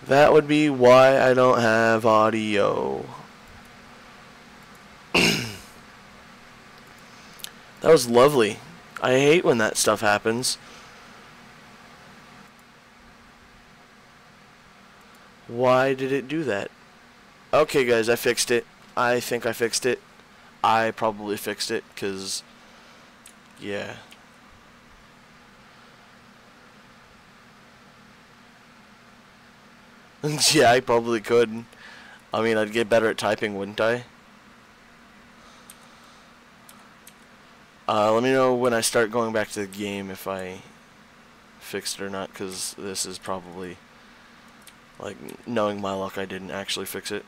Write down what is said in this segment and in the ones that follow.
That would be why I don't have audio. That was lovely. I hate when that stuff happens. Why did it do that? Okay, guys, I fixed it. I think I fixed it. I probably fixed it, because, yeah. Yeah, I probably could. I mean, I'd get better at typing, wouldn't I? Let me know when I start going back to the game if I fixed it or not, because this is probably, like, knowing my luck, I didn't actually fix it.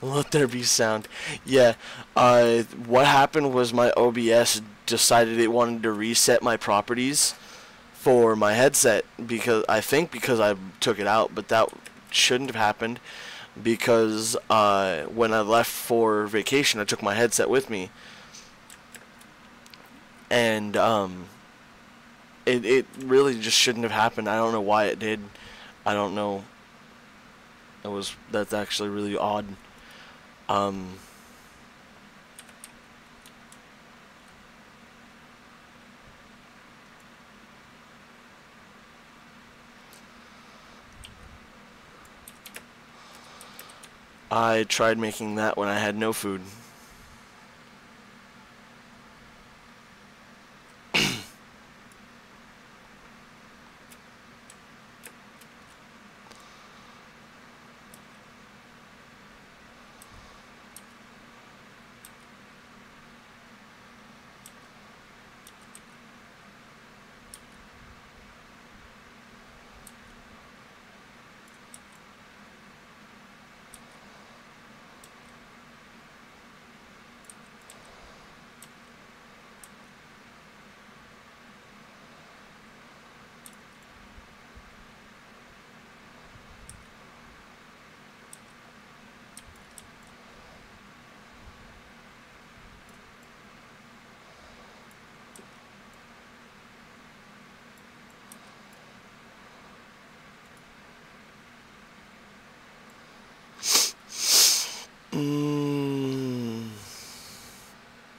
Let there be sound. Yeah, what happened was my OBS decided it wanted to reset my properties for my headset, because I took it out, but that shouldn't have happened, because when I left for vacation, I took my headset with me, and it really just shouldn't have happened. I don't know why it did. I don't know. That's actually really odd. I tried making that when I had no food.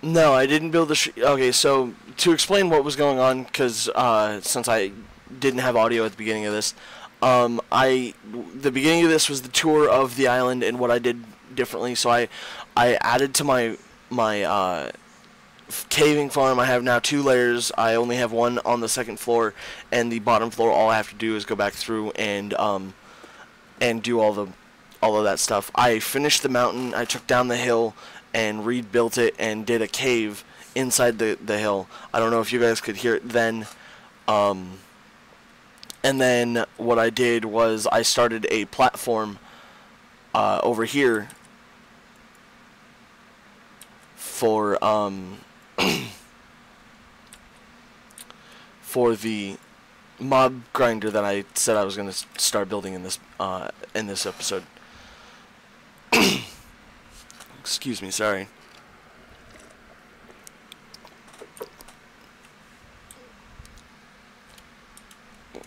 No, I didn't build the. Okay, so to explain what was going on, because since I didn't have audio at the beginning of this, the beginning of this was the tour of the island and what I did differently. So I added to my caving farm. I have now 2 layers. I only have one on the second floor, and the bottom floor. All I have to do is go back through and do all of that stuff. I finished the mountain. I took down the hill and rebuilt it and did a cave inside the hill. I don't know if you guys could hear it then. And then what I did was I started a platform over here for for the mob grinder that I said I was going to start building in this episode. Excuse me, sorry.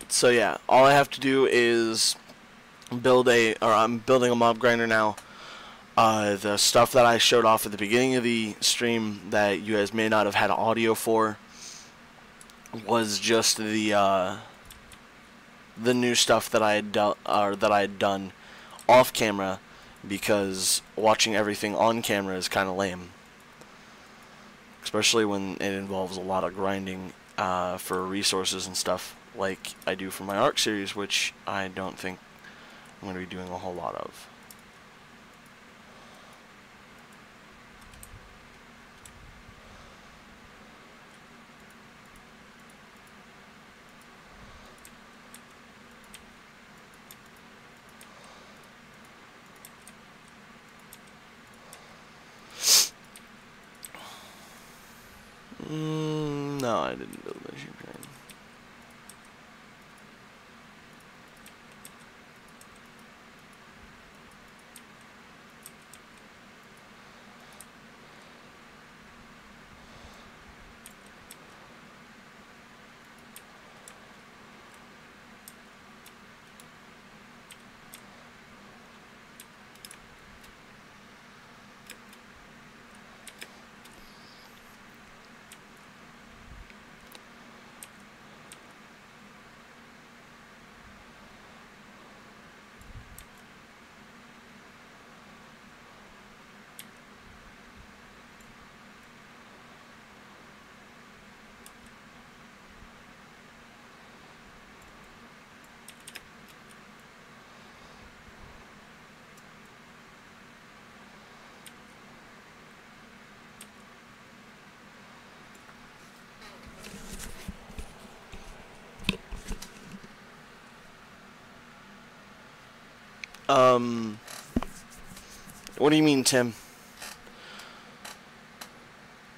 So yeah, all I have to do is I'm building a mob grinder now. The stuff that I showed off at the beginning of the stream that you guys may not have had audio for was just the new stuff that I had done off camera, because watching everything on camera is kind of lame, especially when it involves a lot of grinding for resources and stuff like I do for my Ark series, which I don't think I'm going to be doing a whole lot of. No, I didn't build a sheep train. Um, what do you mean, Tim?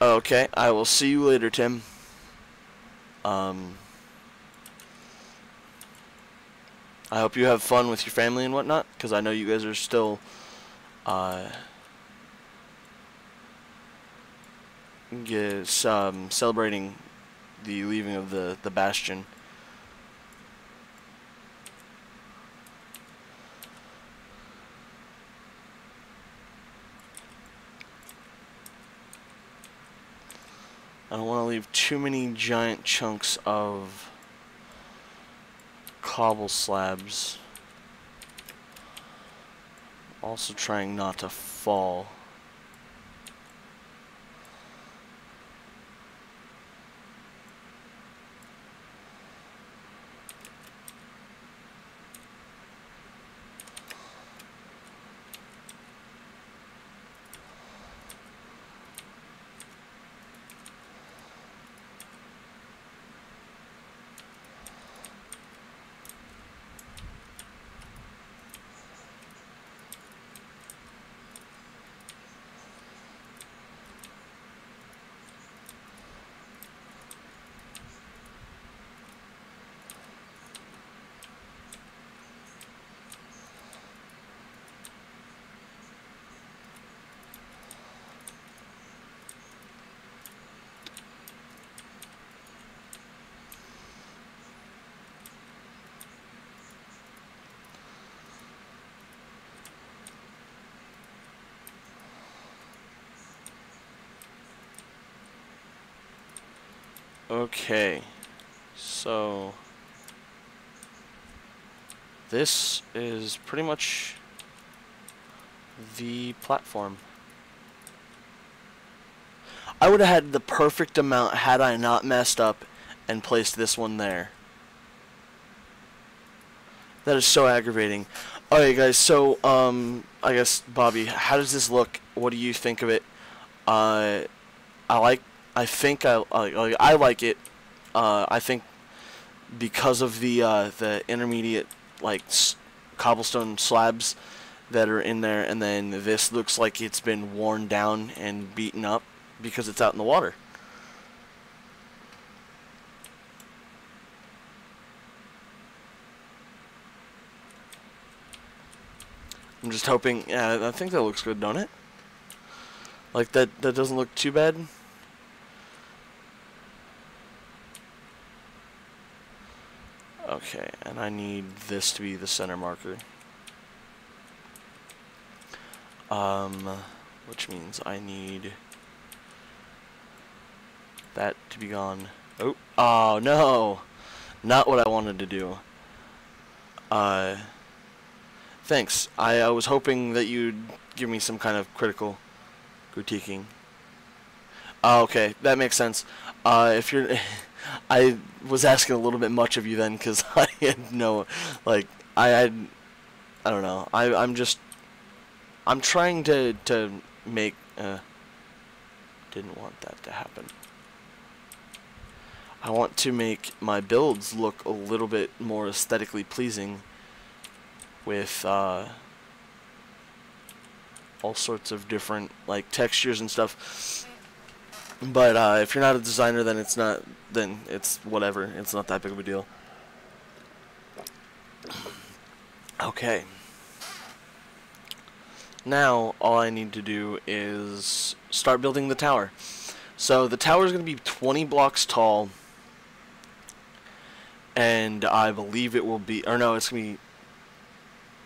Okay, I will see you later, Tim. I hope you have fun with your family and whatnot, because I know you guys are still, celebrating the leaving of the Bastion. I don't want to leave too many giant chunks of cobble slabs. Also trying not to fall. Okay, so this is pretty much the platform. I would have had the perfect amount had I not messed up and placed this one there. That is so aggravating. Alright guys, so I guess Bobby, how does this look? What do you think of it? I think I like it. I think because of the intermediate cobblestone slabs that are in there, and then this looks like it's been worn down and beaten up because it's out in the water. I'm just hoping. Yeah, I think that looks good, don't it? Like that doesn't look too bad. Okay, and I need this to be the center marker. Which means I need that to be gone. Oh no! Not what I wanted to do. Thanks. I was hoping that you'd give me some kind of critical critiquing. Okay, that makes sense. If you're... I was asking a little bit much of you then, because I had no... I don't know. I'm trying to make... didn't want that to happen. I want to make my builds look a little bit more aesthetically pleasing with all sorts of different textures and stuff. But if you're not a designer, then it's whatever. It's not that big of a deal. Okay. Now all I need to do is start building the tower. So the tower is going to be 20 blocks tall, and I believe it will be, or no, it's going to be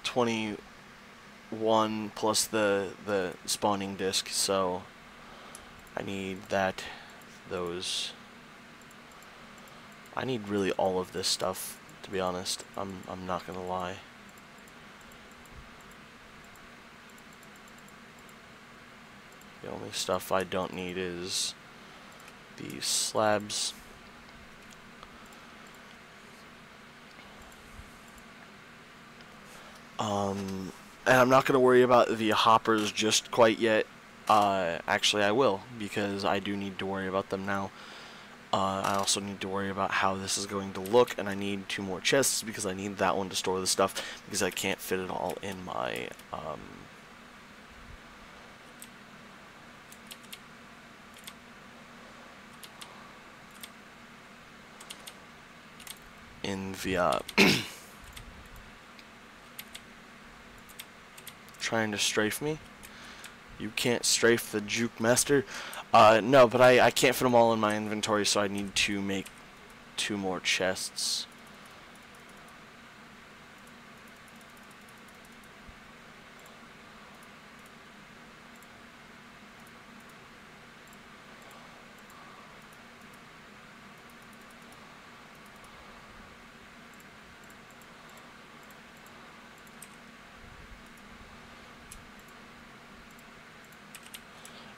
21 plus the spawning disc. So I need those. I need really all of this stuff, to be honest. I'm not gonna lie. The only stuff I don't need is these slabs. And I'm not going to worry about the hoppers just quite yet. Actually, I will, because I do need to worry about them now. I also need to worry about how this is going to look, and I need 2 more chests because I need that one to store the stuff because I can't fit it all in my trying to strafe me. You can't strafe the juke master. No, but I can't fit them all in my inventory, so I need to make 2 more chests.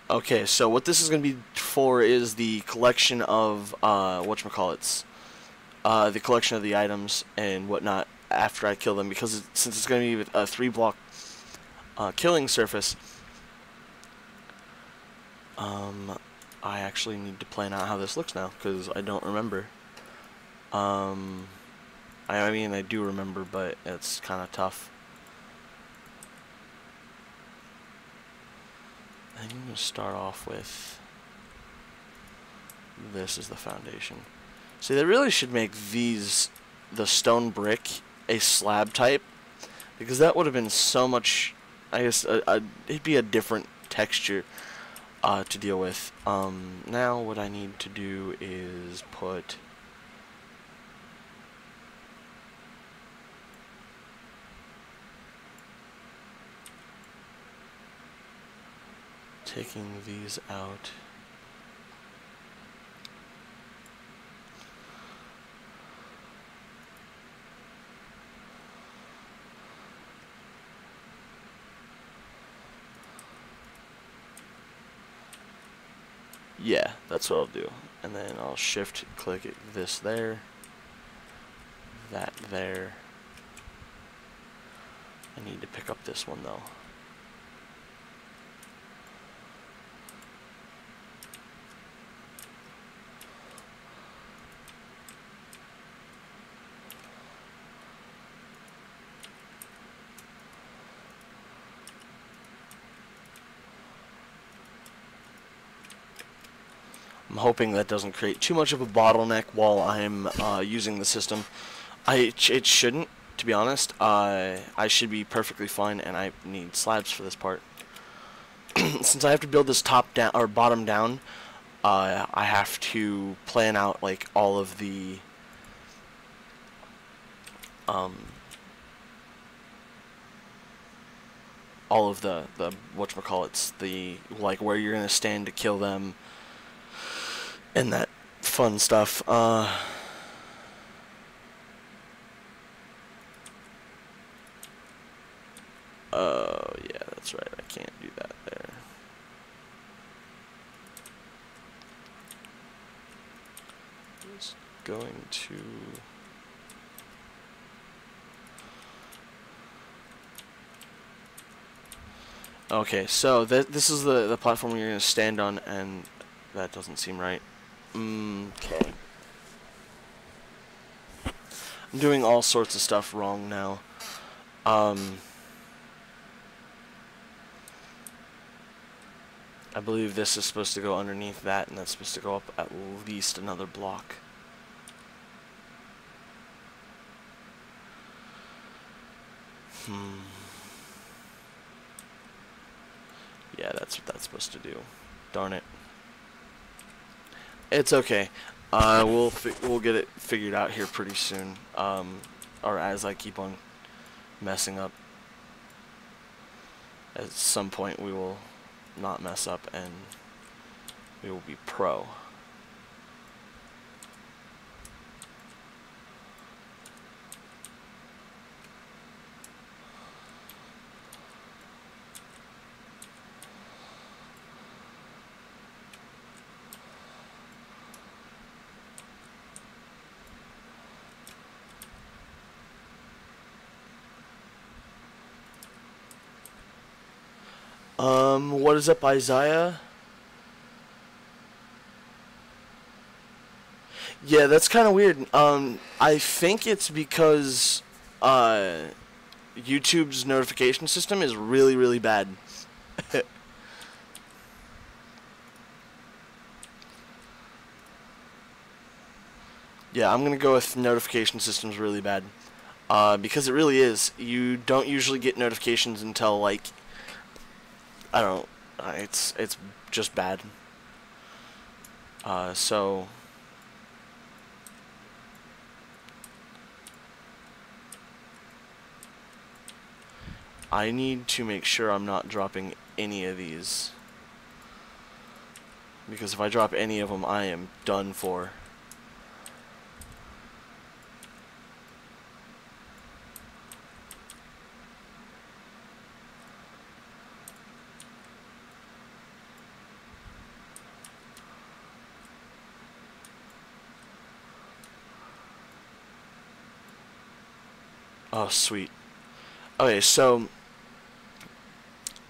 Okay, so what this is going to be for is the collection of, whatchamacallits, the collection of the items and whatnot after I kill them, because since it's going to be a 3-block killing surface, I actually need to plan out how this looks now, because I don't remember. I mean, I do remember, but it's kind of tough. I'm going to start off with this as the foundation. See, they really should make these, the stone brick, a slab type, because that would have been so much, I guess, it'd be a different texture to deal with. Now what I need to do is put taking these out. Yeah, that's what I'll do. And then I'll shift click it, this there, that there. I need to pick up this one though. I'm hoping that doesn't create too much of a bottleneck while I'm using the system. It shouldn't, to be honest. I should be perfectly fine, and I need slabs for this part. Since I have to build this top down or bottom down, I have to plan out like all of the whatchamacallits, the like where you're gonna stand to kill them. And that fun stuff. Oh, yeah, that's right. I can't do that there. Just going to... Okay, so this is the platform you're going to stand on, and that doesn't seem right. Okay. I'm doing all sorts of stuff wrong now. I believe this is supposed to go underneath that, and that's supposed to go up at least another block. Yeah, that's what that's supposed to do. Darn it. It's okay. We'll get it figured out here pretty soon. Or as I keep on messing up. At some point we will not mess up and we will be pro. What is up, Isaiah? Yeah, that's kind of weird. I think it's because YouTube's notification system is really, really bad. Yeah, I'm gonna go with notification system's really bad. Because it really is. You don't usually get notifications until like I don't know. It's just bad. So I need to make sure I'm not dropping any of these. Because if I drop any of them, I am done for. Oh, sweet. Okay, so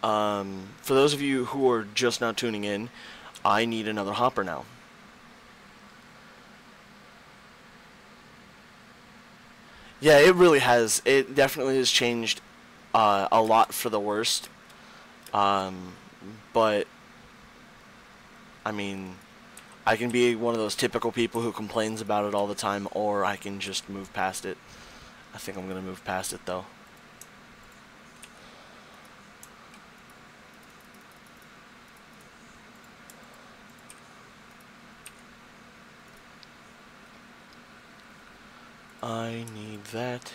for those of you who are just now tuning in, I need another hopper now. Yeah, it really has. It definitely has changed a lot for the worst. But I mean, I can be one of those typical people who complains about it all the time, or I can just move past it. I think I'm gonna move past it though. I need that,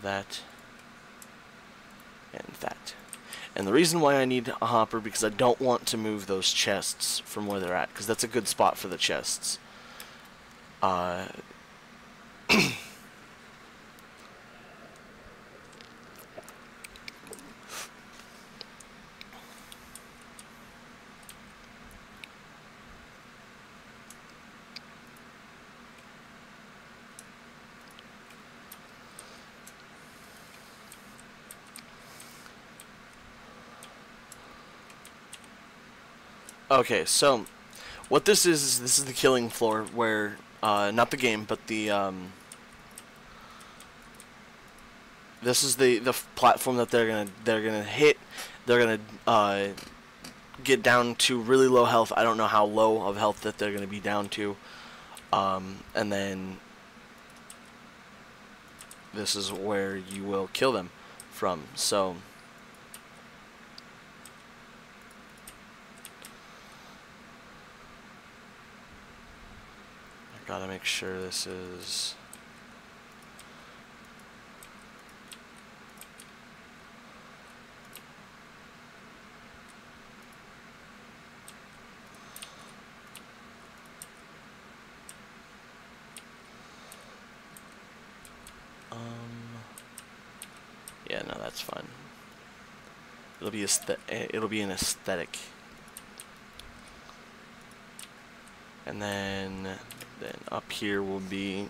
that, and that. And the reason why I need a hopper, because I don't want to move those chests from where they're at, because that's a good spot for the chests. Okay, so what this is the killing floor where, not the game, but the, this is the platform that they're gonna hit. They're gonna get down to really low health. I don't know how low of health that they're gonna be down to, and then this is where you will kill them from. So I gotta make sure this is. Yeah, no, that's fine. It'll be an aesthetic. And then up here will be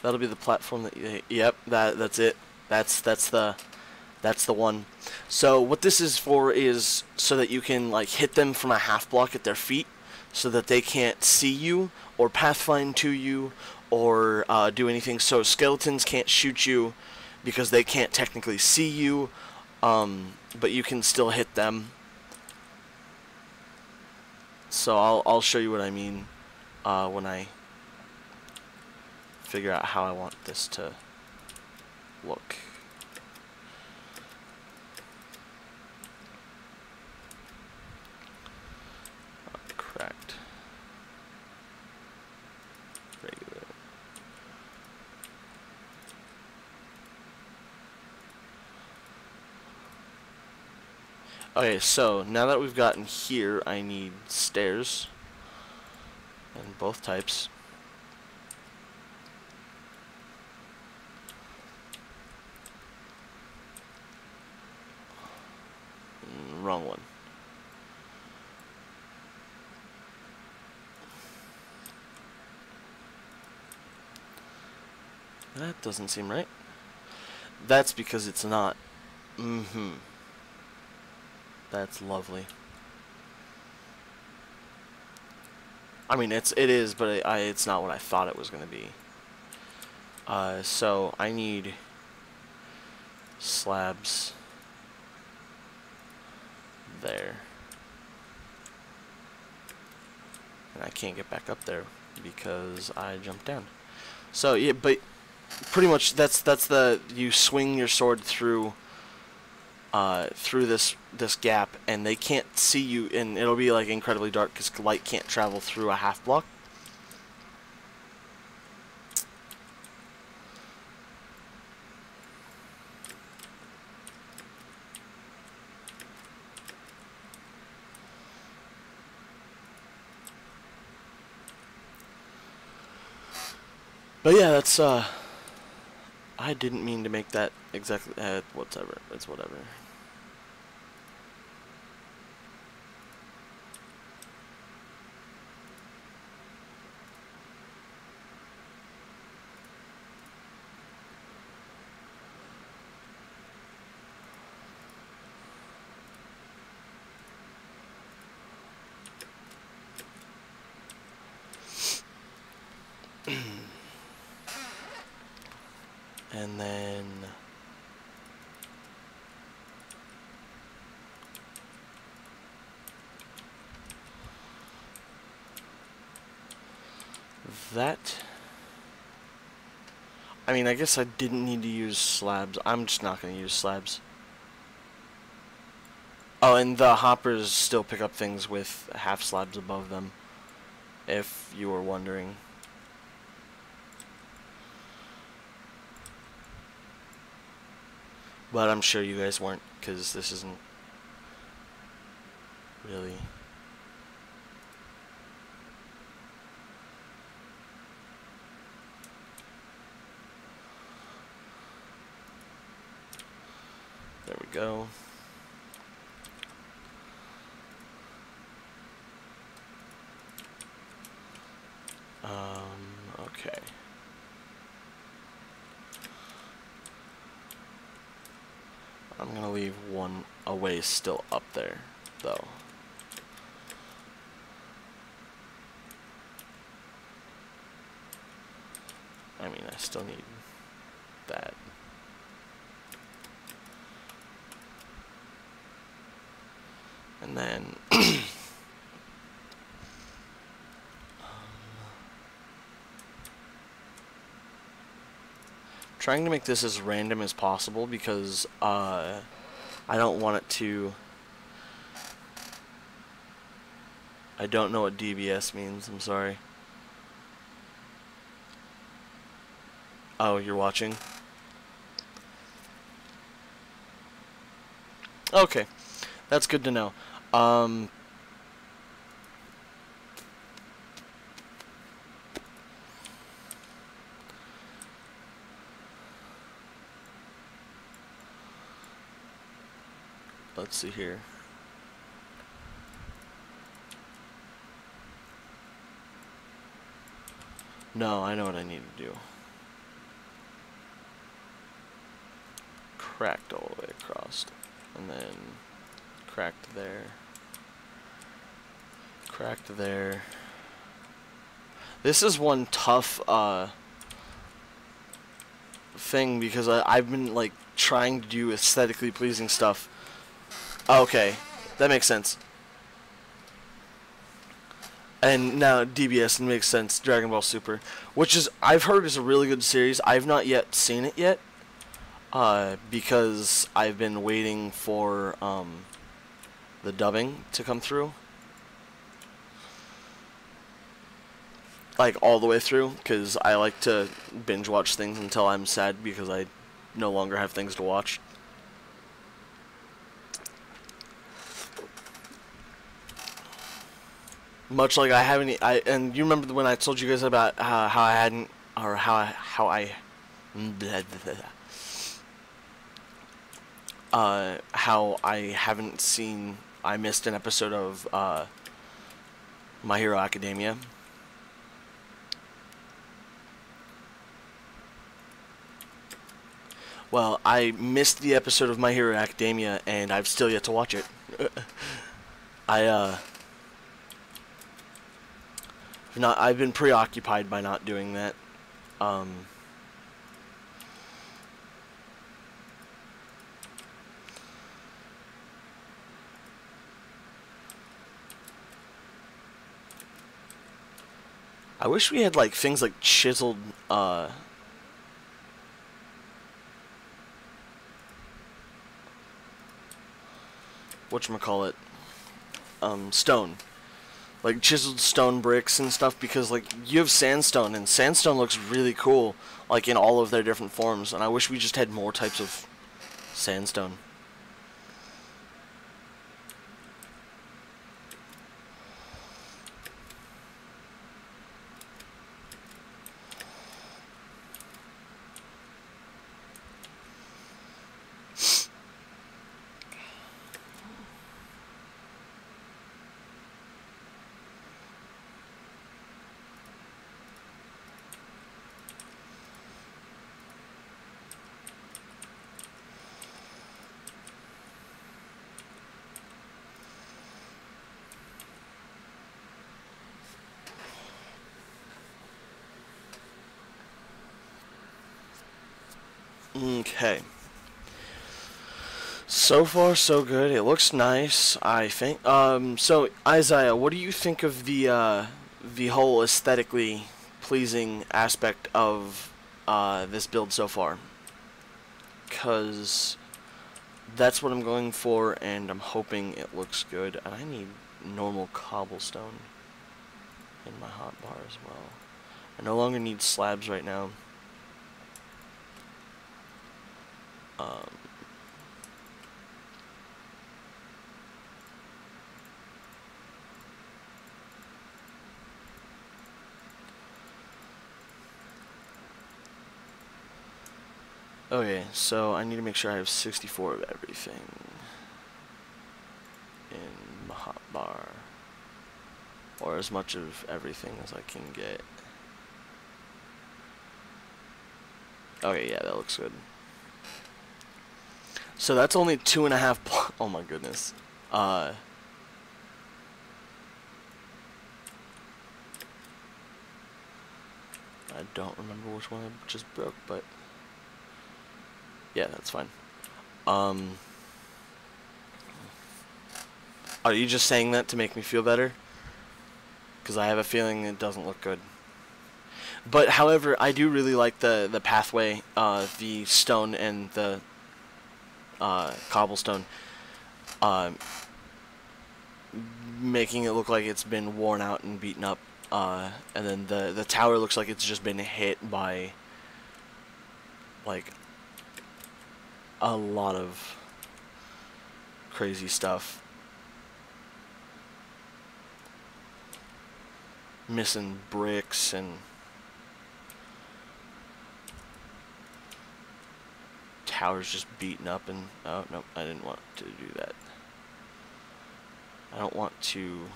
that'll be the platform that yep, that's it. That's the one. So what this is for is so that you can like hit them from a half block at their feet, so that they can't see you or pathfind to you or do anything. So skeletons can't shoot you because they can't technically see you, but you can still hit them. So I'll show you what I mean when I figure out how I want this to look. Cracked. Regular. Okay, so now that we've gotten here, I need stairs in both types. Wrong one. That doesn't seem right. That's because it's not. That's lovely. I mean, it is, but it's not what I thought it was going to be. So I need slabs there. And I can't get back up there because I jumped down. So yeah, but pretty much that's you swing your sword through this gap, and they can't see you, and it'll be like incredibly dark because light can't travel through a half block. But yeah, that's I didn't mean to make that exactly. Whatever. It's whatever. And then that. I mean, I guess I didn't need to use slabs. I'm just not going to use slabs. Oh, and the hoppers still pick up things with half slabs above them, if you were wondering. But I'm sure you guys weren't, because this isn't really... There we go. Okay. I'm going to leave one away still up there, though. I mean, I still need that. And then... trying to make this as random as possible because I don't want it to... I don't know what DBS means, I'm sorry. Oh, you're watching? Okay, that's good to know. Let's see here. No, I know what I need to do. Cracked all the way across. And then cracked there. Cracked there. This is one tough thing because I've been like trying to do aesthetically pleasing stuff. Okay, that makes sense. And now DBS makes sense, Dragon Ball Super, which is I've heard is a really good series. I've not yet seen it yet, because I've been waiting for the dubbing to come through, like all the way through, because I like to binge watch things until I'm sad because I no longer have things to watch. Much like I haven't, and you remember when I told you guys about how I hadn't, or how I haven't seen, I missed an episode of My Hero Academia. Well, I missed the episode of My Hero Academia, and I've still yet to watch it. I've been preoccupied by not doing that. I wish we had like things like chiseled whatchamacallit, stone. Like chiseled stone bricks and stuff, because like you have sandstone, and sandstone looks really cool like in all of their different forms, and I wish we just had more types of sandstone. Okay. So far, so good. It looks nice, I think. So Isaiah, what do you think of the whole aesthetically pleasing aspect of this build so far? 'Cause that's what I'm going for, and I'm hoping it looks good. And I need normal cobblestone in my hotbar as well. I no longer need slabs right now. Okay, so I need to make sure I have 64 of everything in my hotbar, or as much of everything as I can get. Okay, yeah, that looks good. So that's only 2.5 blocks. Oh my goodness. I don't remember which one I just broke, but yeah, that's fine. Are you just saying that to make me feel better? Because I have a feeling it doesn't look good. But however, I do really like the pathway, the stone and the cobblestone, making it look like it's been worn out and beaten up, and then the tower looks like it's just been hit by like a lot of crazy stuff. Missing bricks and towers just beaten up, and oh no, I didn't want to do that. I don't want to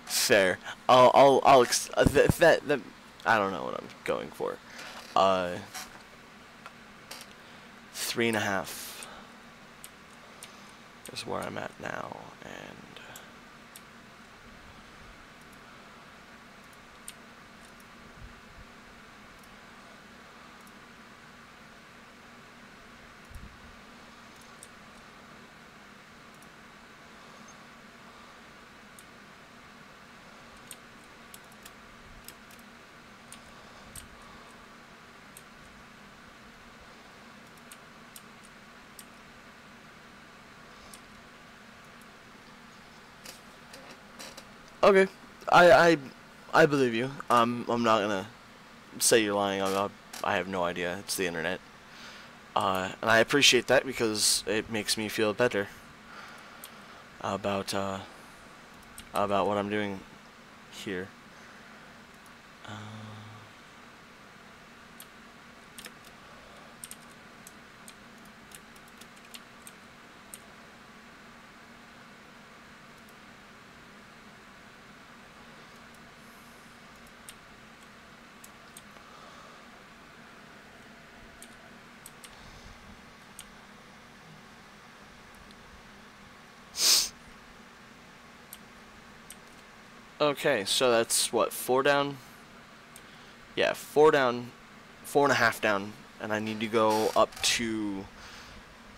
fair. I'll that I don't know what I'm going for. 3.5 is where I'm at now, and okay, I believe you. I'm not gonna say you're lying. I have no idea. It's the internet, and I appreciate that because it makes me feel better about what I'm doing here. Okay, so that's what, 4 down? Yeah, 4 down, 4.5 down, and I need to go up to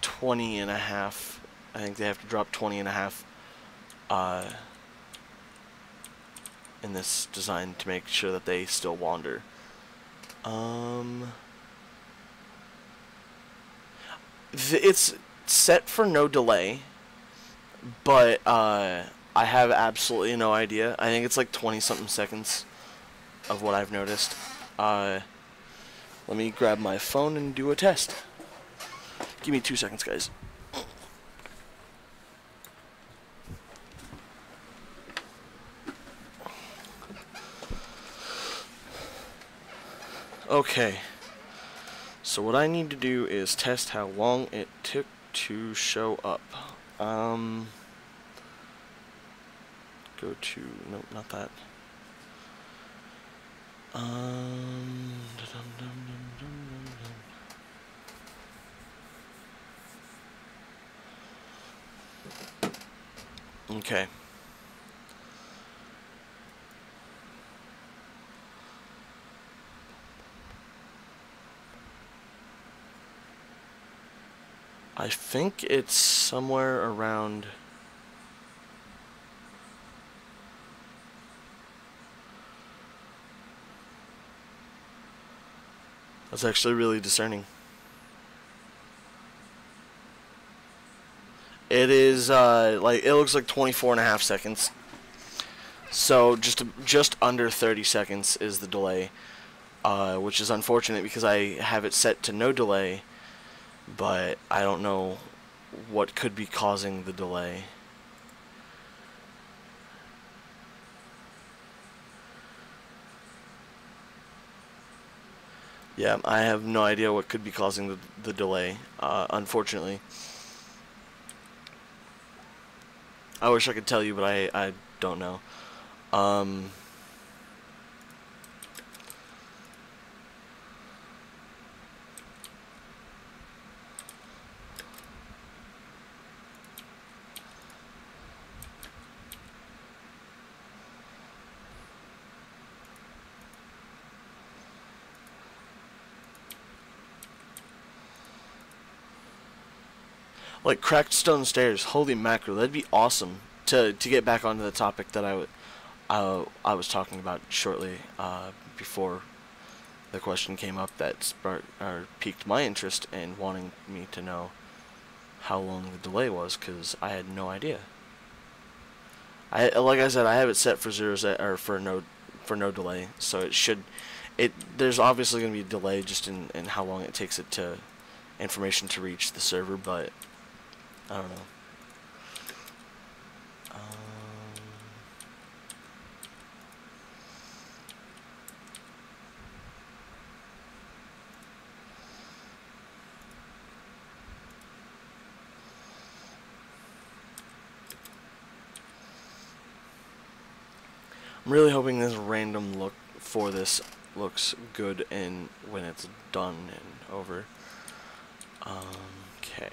20.5. I think they have to drop 20.5 in this design to make sure that they still wander. It's set for no delay, but I have absolutely no idea. I think it's like 20-something seconds of what I've noticed. Let me grab my phone and do a test. Give me 2 seconds, guys. Okay. So what I need to do is test how long it took to show up. Go to, nope, not that. Okay. I think it's somewhere around... That's actually really discerning. It is, like, it looks like 24.5 seconds. So, just under 30 seconds is the delay. Which is unfortunate because I have it set to no delay, but I don't know what could be causing the delay. Yeah, I have no idea what could be causing the delay, unfortunately. I wish I could tell you, but I don't know. Like cracked stone stairs, holy mackerel, that'd be awesome. To get back onto the topic that I was talking about shortly before the question came up that piqued my interest in wanting me to know how long the delay was, because I had no idea. Like I said, I have it set for for no delay, so there's obviously going to be a delay just in how long it takes information to reach the server, but I don't know. I'm really hoping this random look for this looks good when it's done and over. Okay.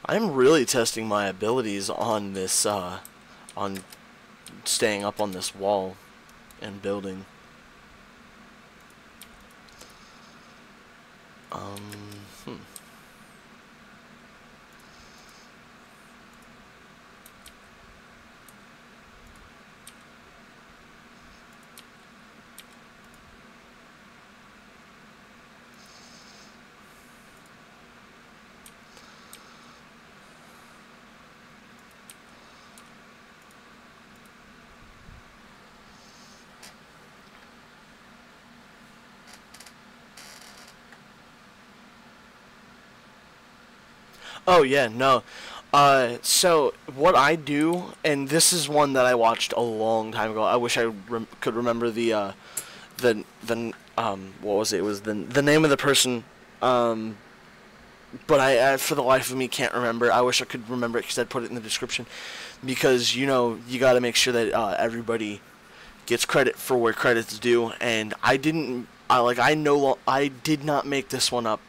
I'm really testing my abilities on this, on staying up on this wall and building. Oh yeah, no. So what I do, and this is one that I watched a long time ago. I wish I could remember what was it? It was the name of the person. But I for the life of me can't remember. I wish I could remember it because I'd put it in the description. Because you know you got to make sure that everybody gets credit for where credit's due. And I didn't. I did not make this one up.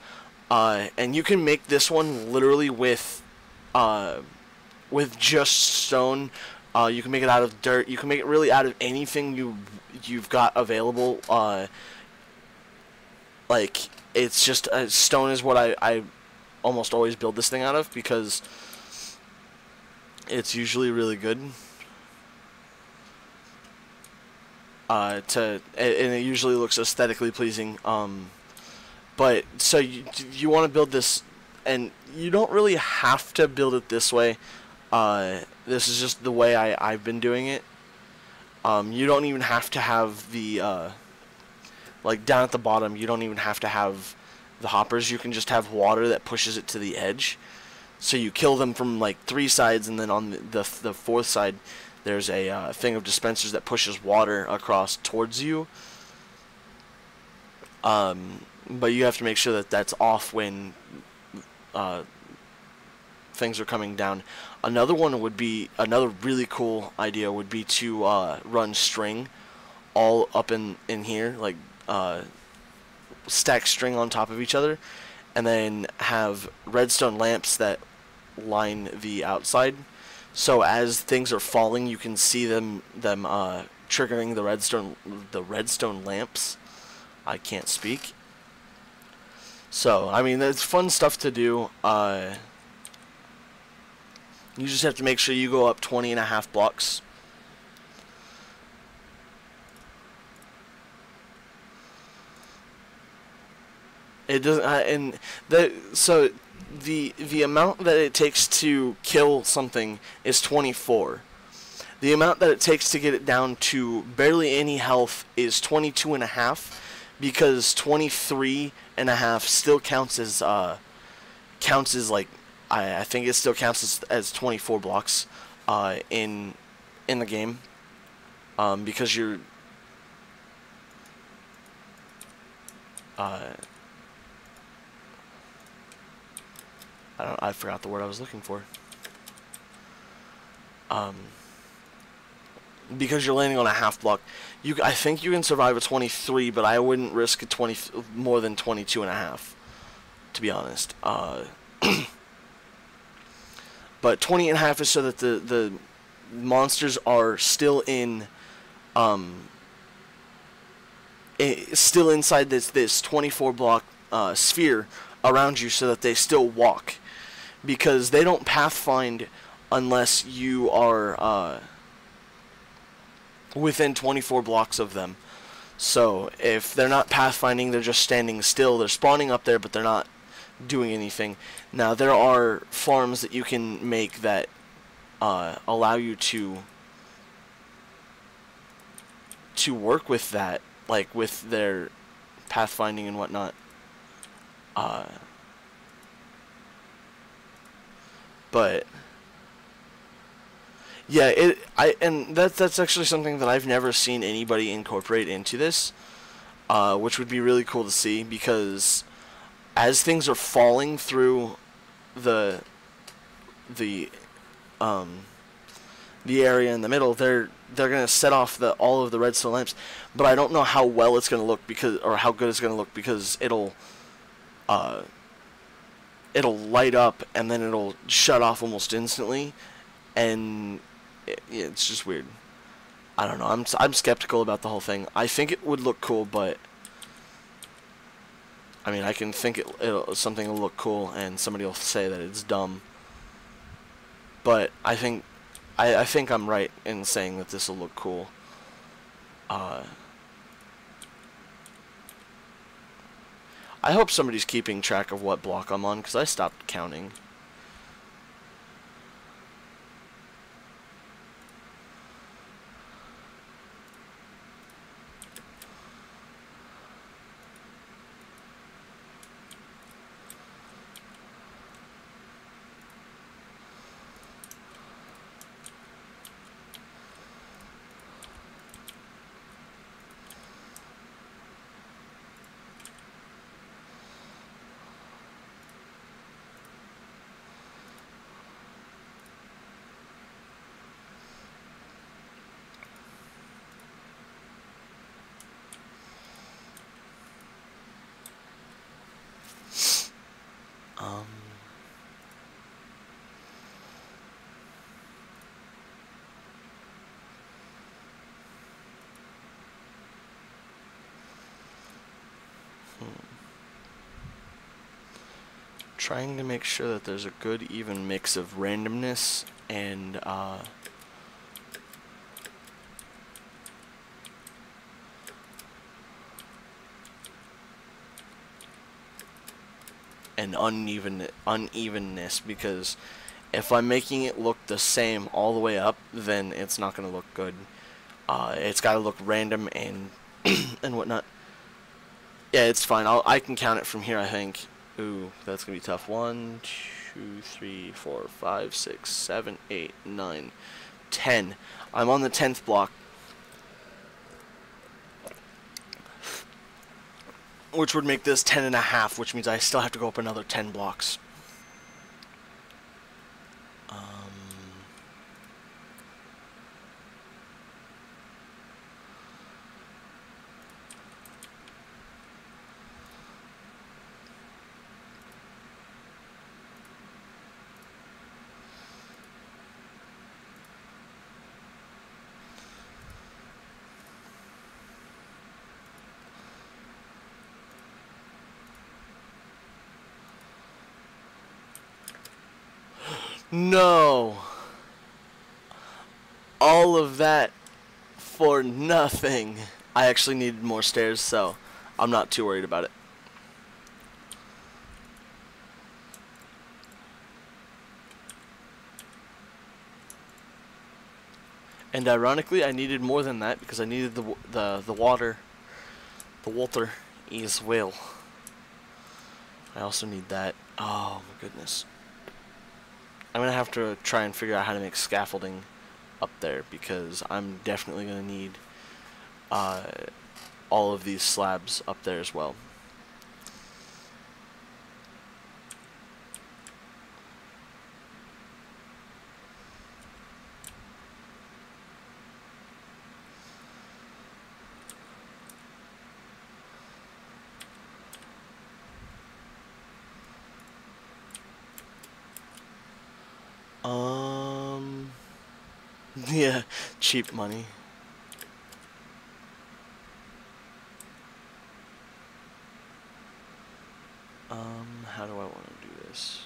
And you can make this one literally with just stone. You can make it out of dirt. You can make it really out of anything you've got available. Like it's just stone is what I almost always build this thing out of because it's usually really good. And it usually looks aesthetically pleasing. But so you want to build this, and you don't really have to build it this way. This is just the way I've been doing it. You don't even have to have the like down at the bottom. You don't even have to have the hoppers. You can just have water that pushes it to the edge. So you kill them from like 3 sides, and then on the 4th side, there's a thing of dispensers that pushes water across towards you. But you have to make sure that that's off when things are coming down. Another really cool idea would be to run string all up in here, like stack string on top of each other, and then have redstone lamps that line the outside. So as things are falling, you can see them triggering the redstone lamps. I can't speak. So I mean, it's fun stuff to do. You just have to make sure you go up 20.5 blocks. It doesn't, so the amount that it takes to kill something is 24. The amount that it takes to get it down to barely any health is 22.5, because 23.5 still counts as like I think it still counts as 24 blocks in the game, because you're I forgot the word I was looking for. Because you're landing on a half block. I think you can survive a 23, but I wouldn't risk a more than 22.5, to be honest. But 20.5 is so that the monsters are still still inside this 24 block sphere around you, so that they still walk, because they don't pathfind unless you are within 24 blocks of them. So if they're not pathfinding, they're just standing still. They're spawning up there, but they're not doing anything. Now there are farms that you can make that allow you to work with that, like with their pathfinding and whatnot. But yeah, and that's actually something that I've never seen anybody incorporate into this, which would be really cool to see, because as things are falling through the area in the middle, they're gonna set off all of the redstone lamps, but I don't know how well it's gonna look, or how good it's gonna look, because it'll light up and then it'll shut off almost instantly, and it's just weird. I don't know. I'm skeptical about the whole thing. I think it would look cool, but I mean, I can think something will look cool, and somebody will say that it's dumb. But I think I'm right in saying that this will look cool. I hope somebody's keeping track of what block I'm on, because I stopped counting. Um, Trying to make sure that there's a good even mix of randomness and unevenness, because if I'm making it look the same all the way up, then it's not going to look good. It's got to look random and and whatnot. Yeah, it's fine. I can count it from here, I think. Ooh, that's going to be tough. 1, 2, 3, 4, 5, 6, 7, 8, 9, 10. I'm on the 10th block, which would make this 10 and a half, which means I still have to go up another 10 blocks. No! All of that for nothing. I actually needed more stairs, so I'm not too worried about it. And ironically, I needed more than that because I needed the water, the water as well. I also need that. Oh my goodness. I'm gonna have to try and figure out how to make scaffolding up there, because I'm definitely gonna need all of these slabs up there as well. Yeah, cheap money. How do I want to do this?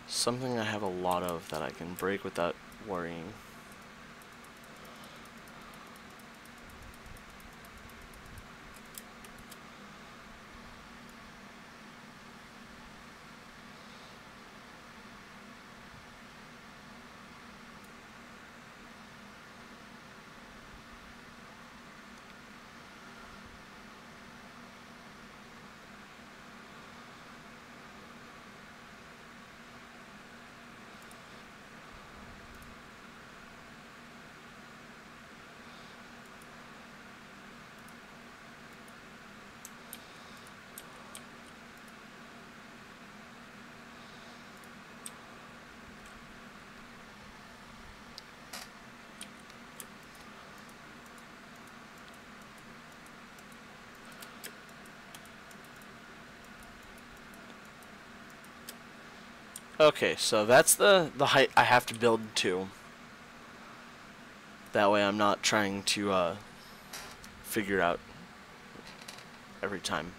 Something I have a lot of that I can break without worrying. Okay, so that's the height I have to build to. That way I'm not trying to figure it out every time.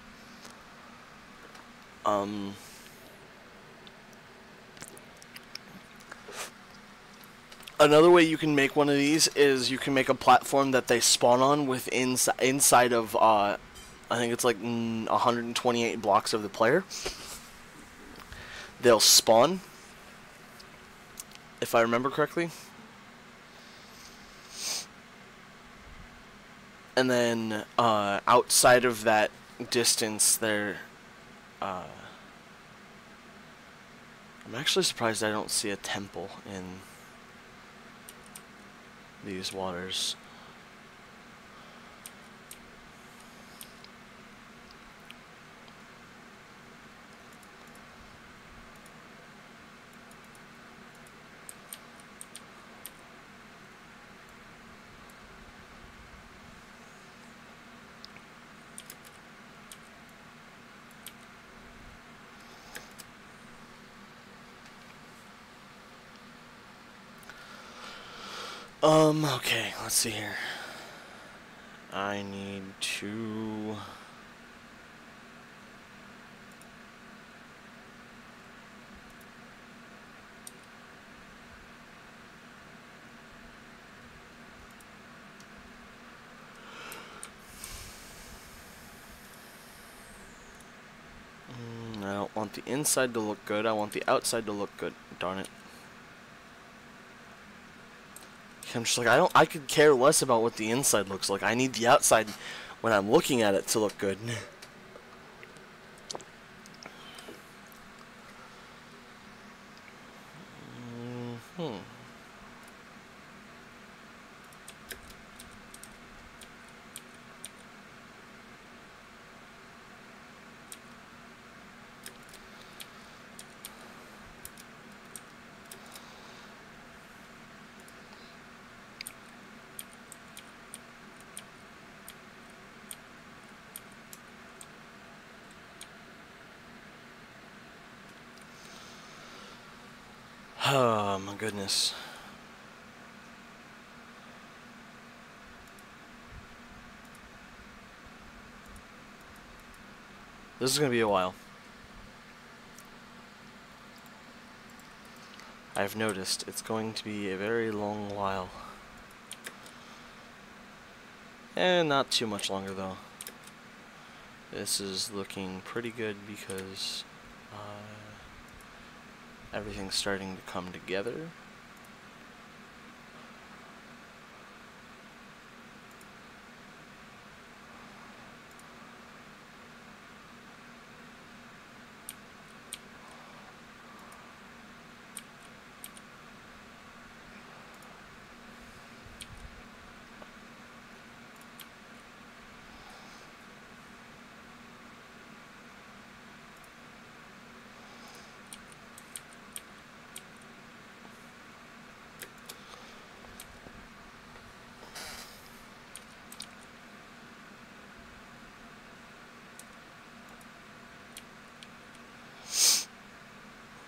Another way you can make one of these is you can make a platform that they spawn on with inside of I think it's like 128 blocks of the player. They'll spawn, if I remember correctly. And then outside of that distance, they're... I'm actually surprised I don't see a temple in these waters. Okay, let's see here. I need to... I don't want the inside to look good, I want the outside to look good. Darn it. I'm just like, I could care less about what the inside looks like. I need the outside when I'm looking at it to look good. Oh my goodness. This is gonna be a while. I've noticed it's going to be a very long while. And not too much longer though. This is looking pretty good because everything's starting to come together.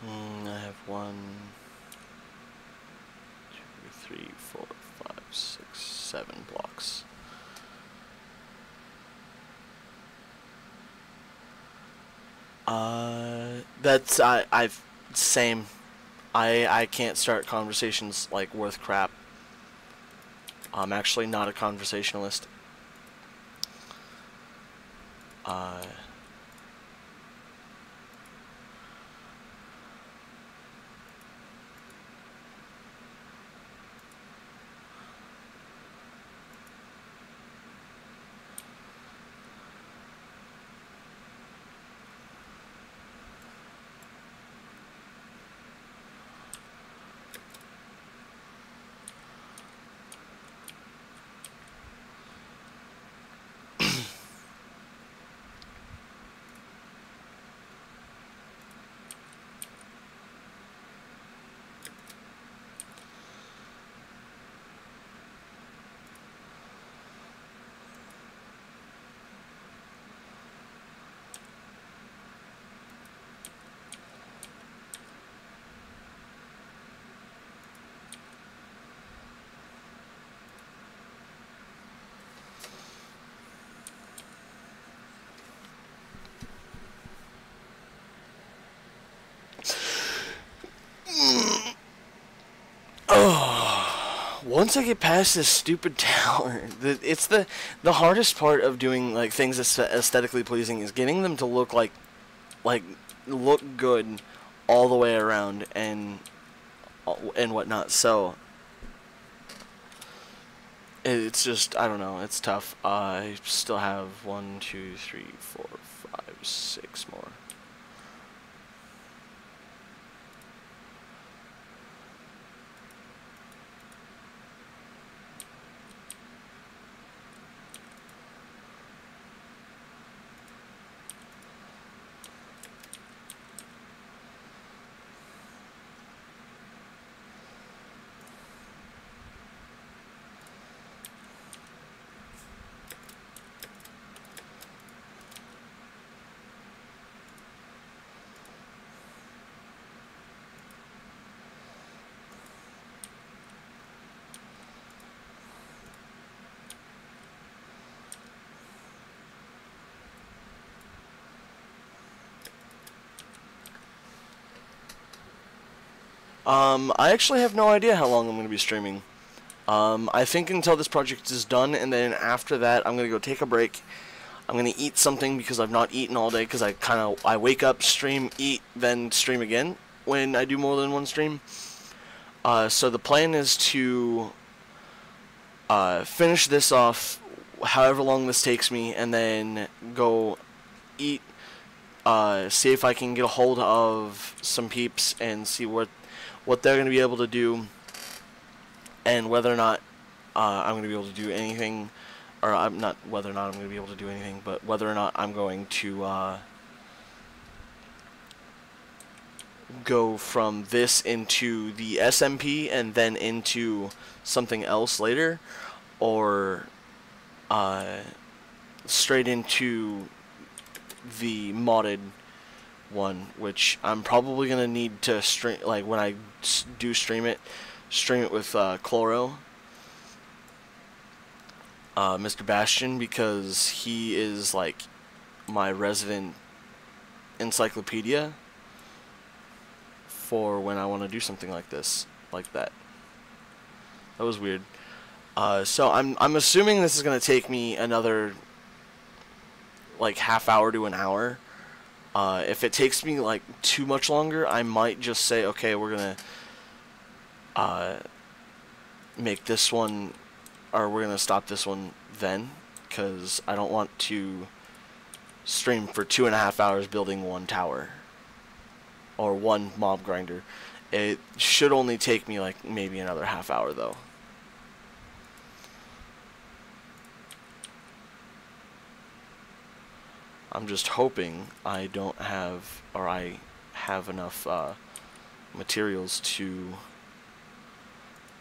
I have 1, 2, 3, 4, 5, 6, 7 blocks. That's I've same. I can't start conversations like worth crap. I'm actually not a conversationalist. Once I get past this stupid tower, it's the hardest part of doing like things aesthetically pleasing is getting them to look like look good all the way around and whatnot. So it's just, I don't know, it's tough. I still have 1, 2, 3, 4, 5, 6 more. I actually have no idea how long I'm going to be streaming. I think until this project is done, and then after that, I'm going to go take a break. I'm going to eat something because I've not eaten all day, because I wake up, stream, eat, then stream again when I do more than one stream. So the plan is to finish this off however long this takes me, and then go eat, see if I can get a hold of some peeps and see what they're going to be able to do, and whether or not I'm going to be able to do anything, or I'm not whether or not I'm going to be able to do anything, but whether or not I'm going to go from this into the SMP and then into something else later, or straight into the modded one, which I'm probably gonna need to stream, like when I do stream it with Chloro, Mr. Bastion, because he is like my resident encyclopedia for when I want to do something like this, like that. That was weird. So I'm assuming this is gonna take me another like half hour to an hour. If it takes me like too much longer, I might just say, okay, we're gonna make this one, or we're gonna stop this one then, because I don't want to stream for 2.5 hours building one tower or one mob grinder. It should only take me like maybe another half hour though. I'm just hoping I don't have, or I have enough materials to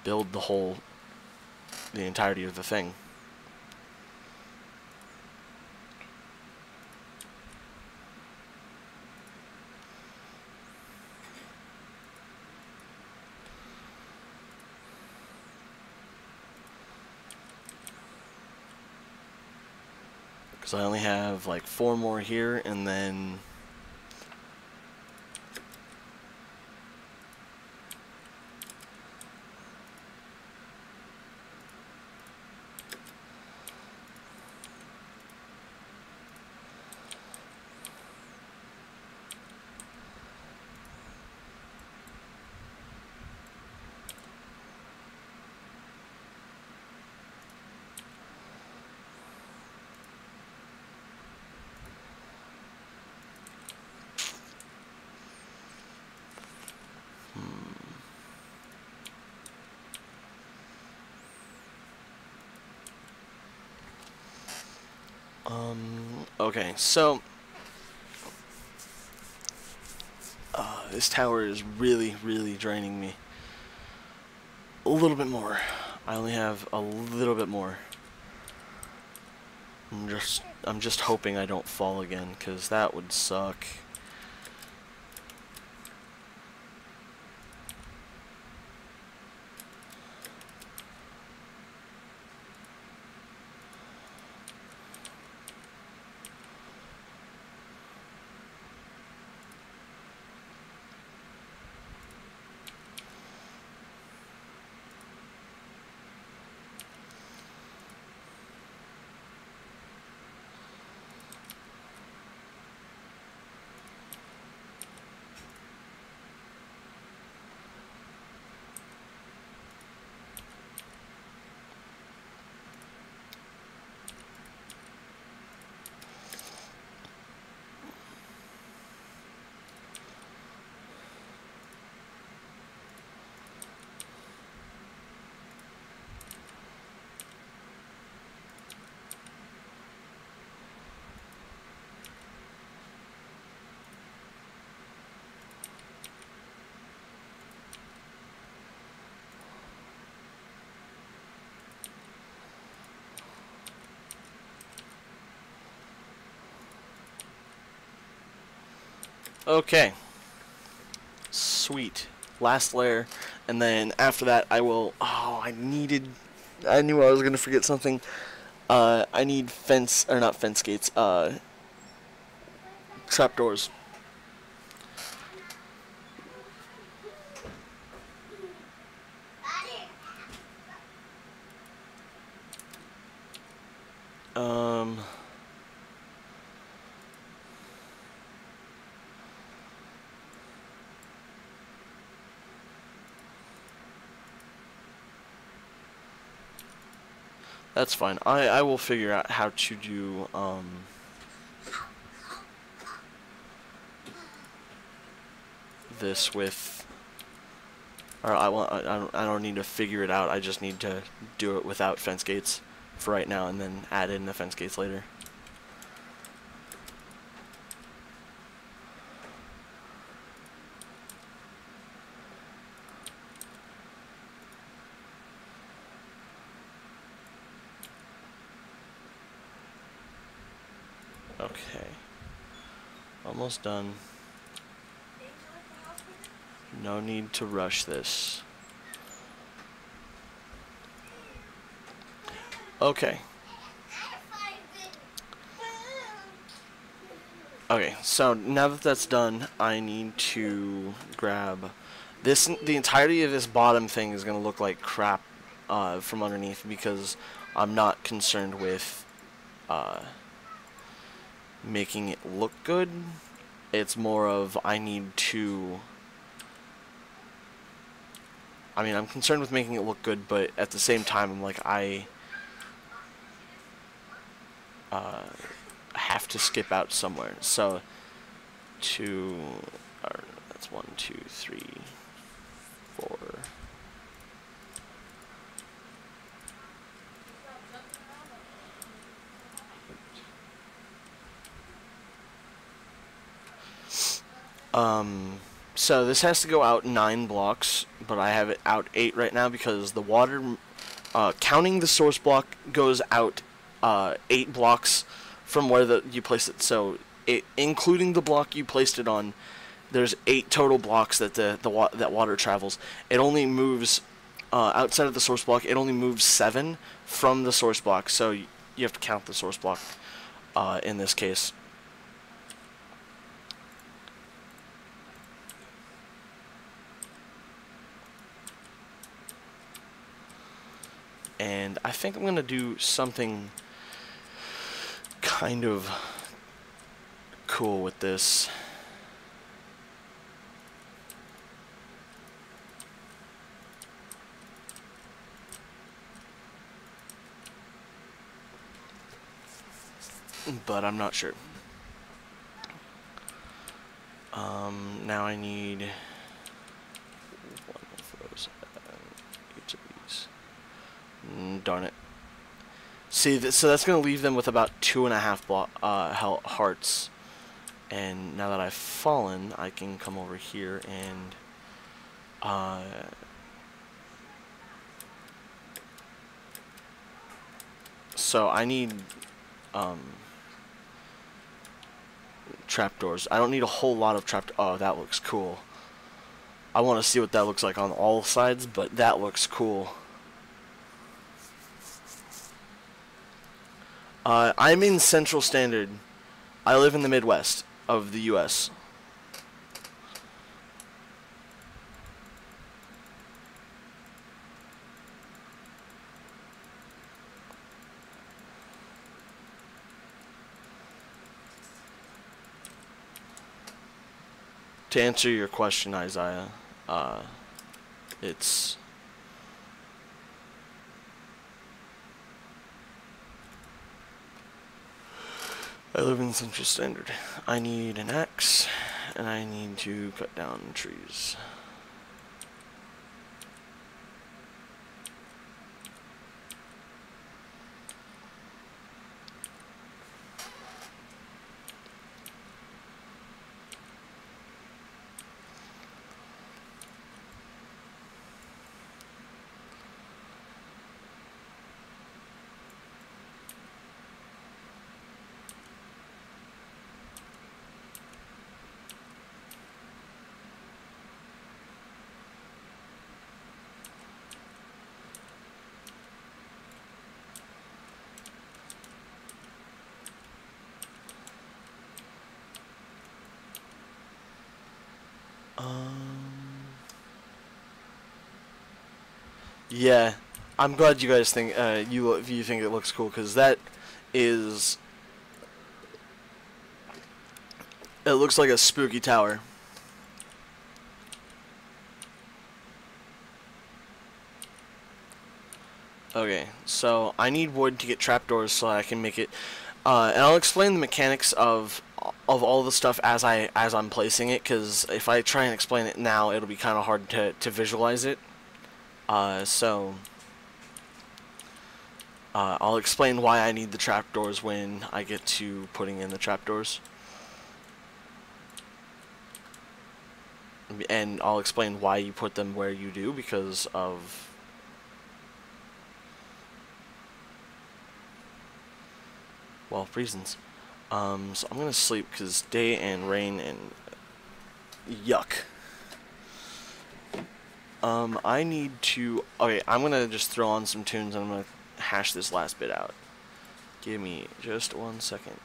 build the entirety of the thing. Because I only have like 4 more here, and then okay, so this tower is really, really draining me. A little bit more. I only have a little bit more. I'm just hoping I don't fall again, because that would suck. Okay. Sweet. Last layer, and then after that I will... Oh, I knew I was going to forget something. I need not fence gates, trapdoors. Um... That's fine. I will figure out how to do, this with, or I don't need to figure it out. I just need to do it without fence gates for right now, and then add in the fence gates later. Okay. Almost done. No need to rush this. Okay. Okay, so now that that's done, I need to grab this. The entirety of this bottom thing is going to look like crap from underneath, because I'm not concerned with making it look good. It's more of I need to... I mean, I'm concerned with making it look good, but at the same time, I'm like, I have to skip out somewhere. So, that's 1, 2, 3, 4. So this has to go out 9 blocks, but I have it out 8 right now because the water, counting the source block, goes out 8 blocks from where you placed it. So including the block you placed it on, there's 8 total blocks that that water travels. It only moves outside of the source block. It only moves 7 from the source block. So you have to count the source block in this case. And I think I'm going to do something kind of cool with this. But I'm not sure. Now I need one of those, each of these. Darn it. See, so that's going to leave them with about 2.5 hearts. And now that I've fallen, I can come over here and so I need trapdoors. I don't need a whole lot of oh, that looks cool. I want to see what that looks like on all sides, but that looks cool. I'm in Central Standard. I live in the Midwest of the U.S. To answer your question, Isaiah, it's... I live in Central Standard. I need an axe, and I need to cut down trees. Yeah, I'm glad you guys think you think it looks cool, because that is, it looks like a spooky tower. Okay, so I need wood to get trapdoors so I can make it, and I'll explain the mechanics of all the stuff as I'm placing it, because if I try and explain it now, it'll be kind of hard to visualize it. I'll explain why I need the trapdoors when I get to putting in the trapdoors. And I'll explain why you put them where you do, because of... well, reasons. So I'm gonna sleep, because day and rain and... yuck. I need to... okay, I'm gonna just throw on some tunes and I'm gonna hash this last bit out. Give me just 1 second.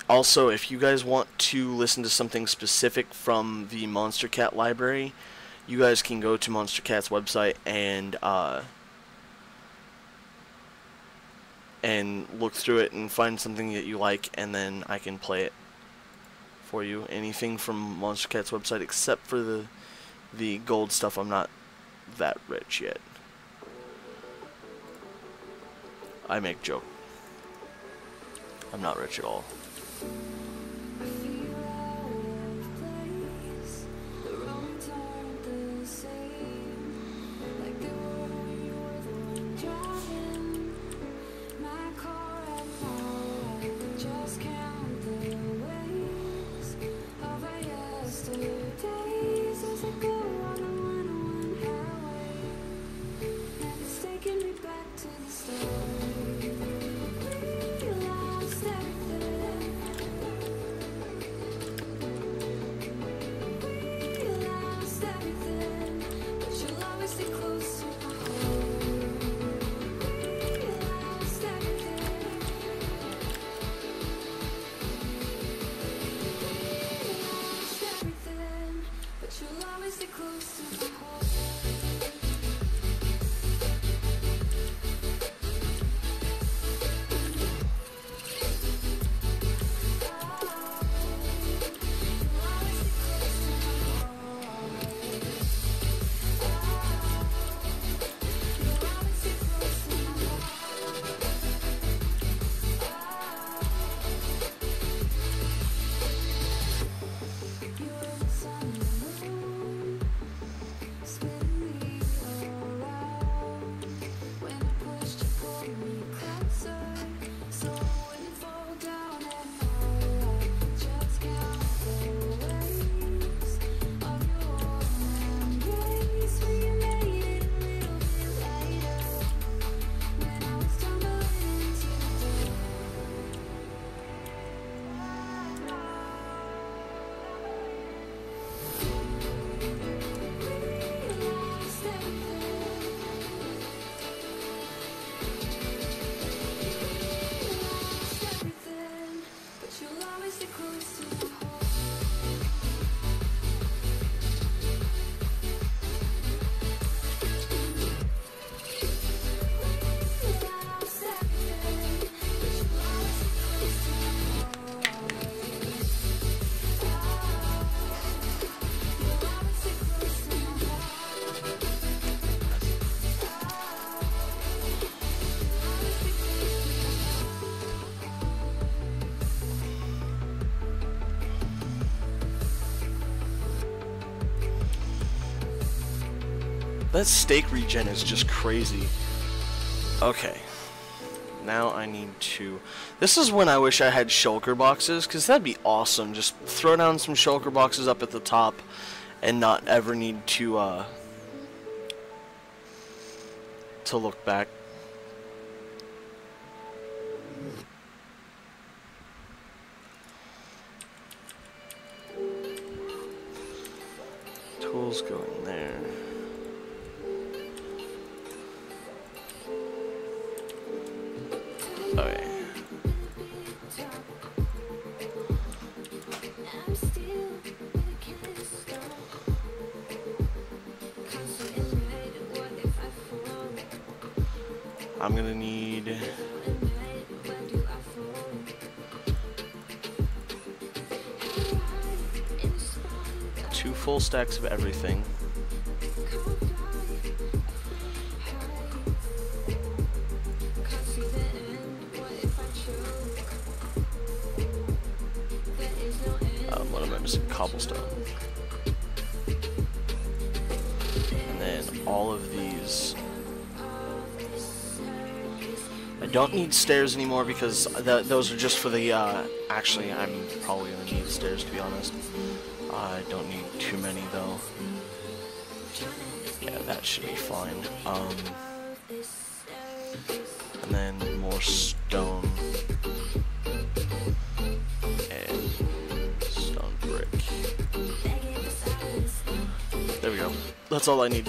Also, if you guys want to listen to something specific from the Monster Cat library, you guys can go to Monster Cat's website and look through it and find something that you like, and then I can play it for you. Anything from Monster Cat's website except for the gold stuff. I'm not that rich yet. I make joke. I'm not rich at all. That steak regen is just crazy. Okay. Now I need to... this is when I wish I had shulker boxes, because that'd be awesome. Just throw down some shulker boxes up at the top and not ever need to look back. Tools go in there. Okay. I'm gonna need 2 full stacks of everything. What am I missing? Cobblestone. And then all of these. I don't need stairs anymore because those are just for the, actually, I'm probably going to need stairs, to be honest. I don't need too many, though. Yeah, that should be fine. And then more stone. And stone brick. There we go. That's all I need.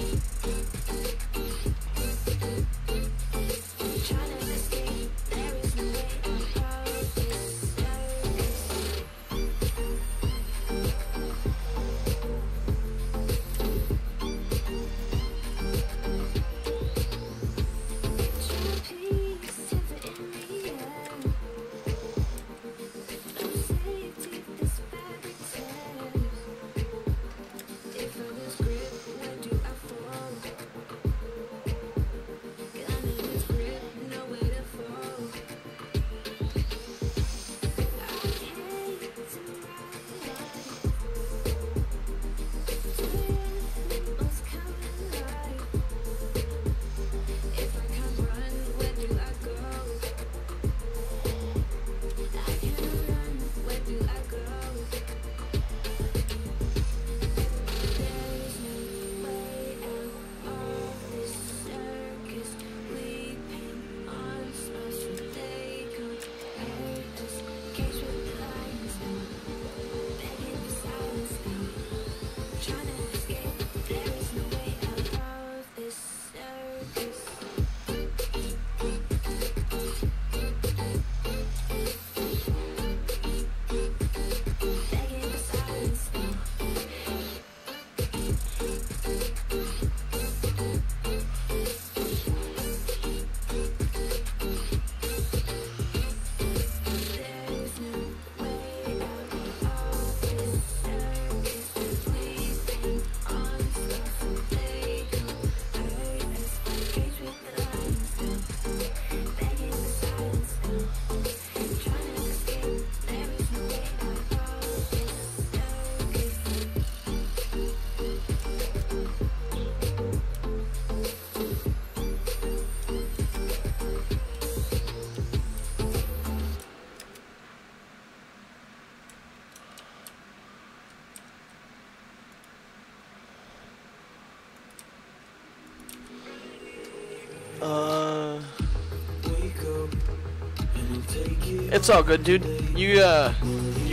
It's all good, dude. You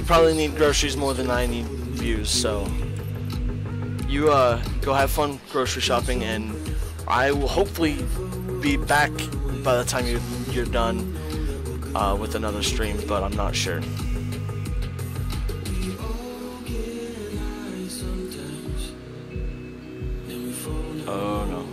probably need groceries more than I need views, so you go have fun grocery shopping, and I will hopefully be back by the time you're done with another stream, but I'm not sure. Oh no.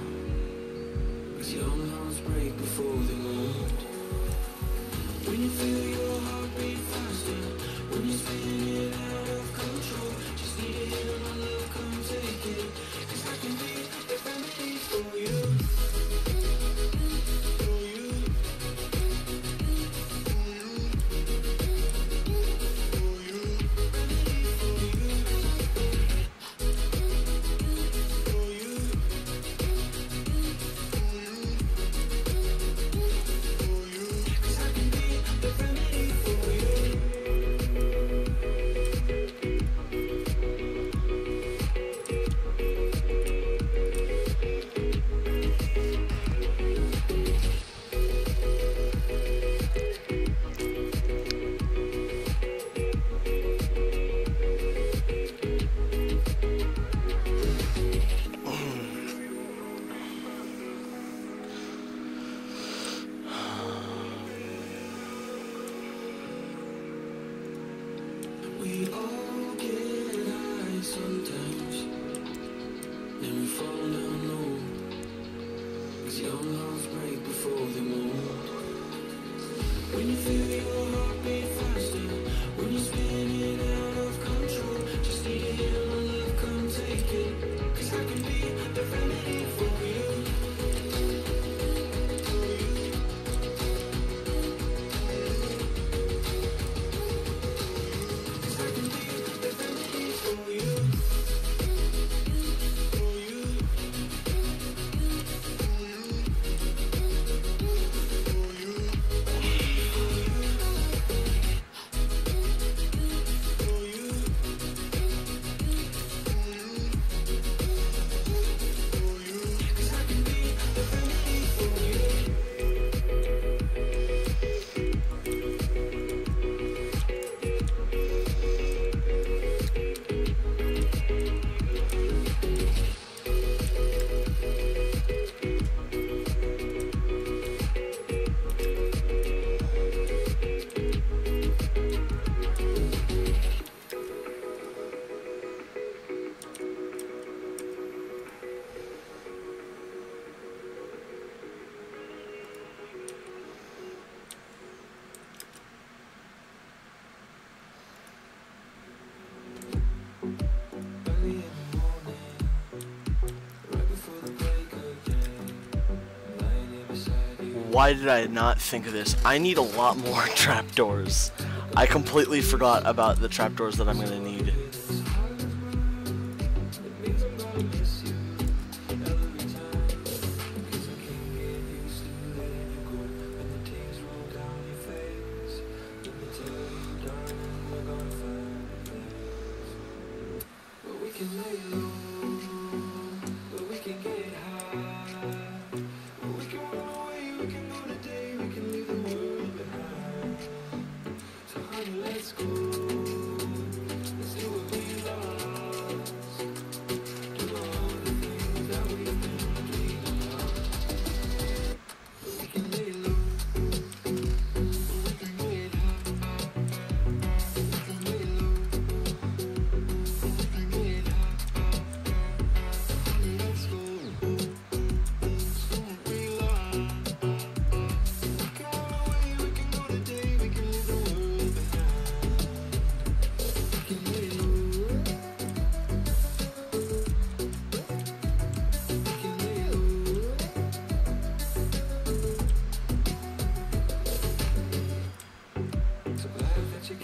Your love break before the moon. When you feel your heart beat faster, when you're spinning out of control, just need to hear my love, come take it. 'Cause I can be the remedy for you. Why did I not think of this? I need a lot more trapdoors. I completely forgot about the trapdoors that I'm gonna need.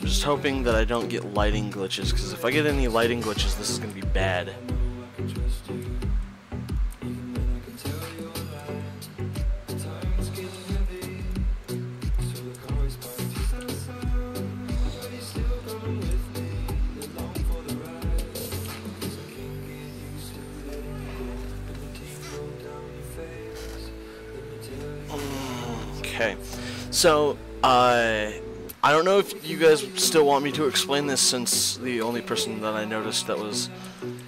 Just hoping that I don't get lighting glitches, because if I get any lighting glitches, this is going to be bad. Okay, so, I don't know if you guys still want me to explain this, since the only person that I noticed that was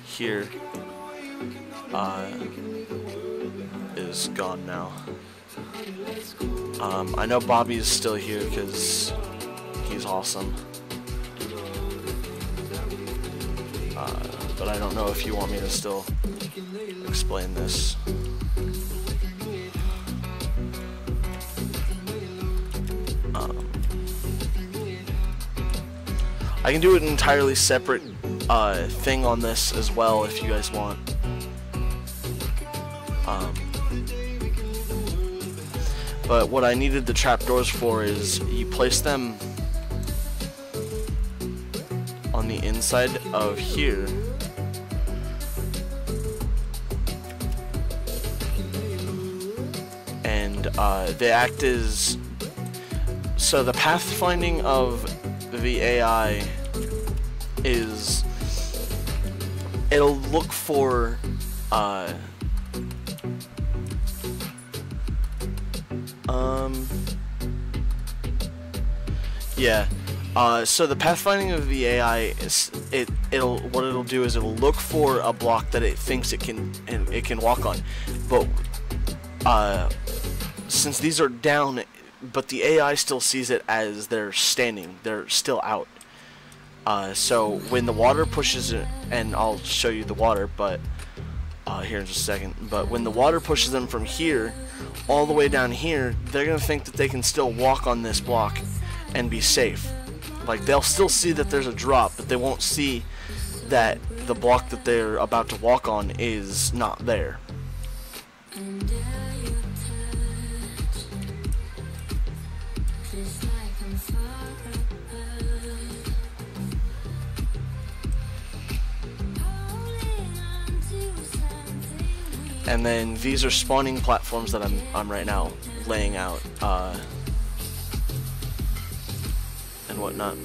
here is gone now. I know Bobby is still here because he's awesome. But I don't know if you want me to still explain this. I can do an entirely separate thing on this as well if you guys want. But what I needed the trapdoors for is you place them on the inside of here. And they act as... So the pathfinding of the AI is... It'll look for... so the pathfinding of the AI is what it'll do is it'll look for a block that it thinks it can walk on, but since these are down, but the AI still sees it as they're standing, they're still out. So when the water pushes it, and I'll show you the water, but here in just a second. But when the water pushes them from here all the way down here, they're going to think that they can still walk on this block and be safe. Like, they'll still see that there's a drop, but they won't see that the block that they're about to walk on is not there. And then these are spawning platforms that I'm right now laying out and whatnot.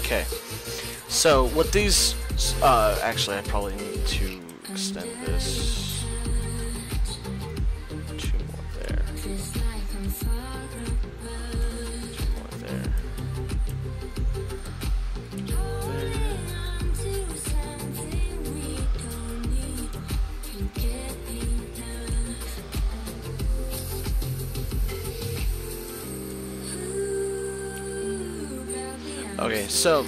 Okay, so what these, actually I probably need to extend this. 2 more there. 2 more there. Okay, so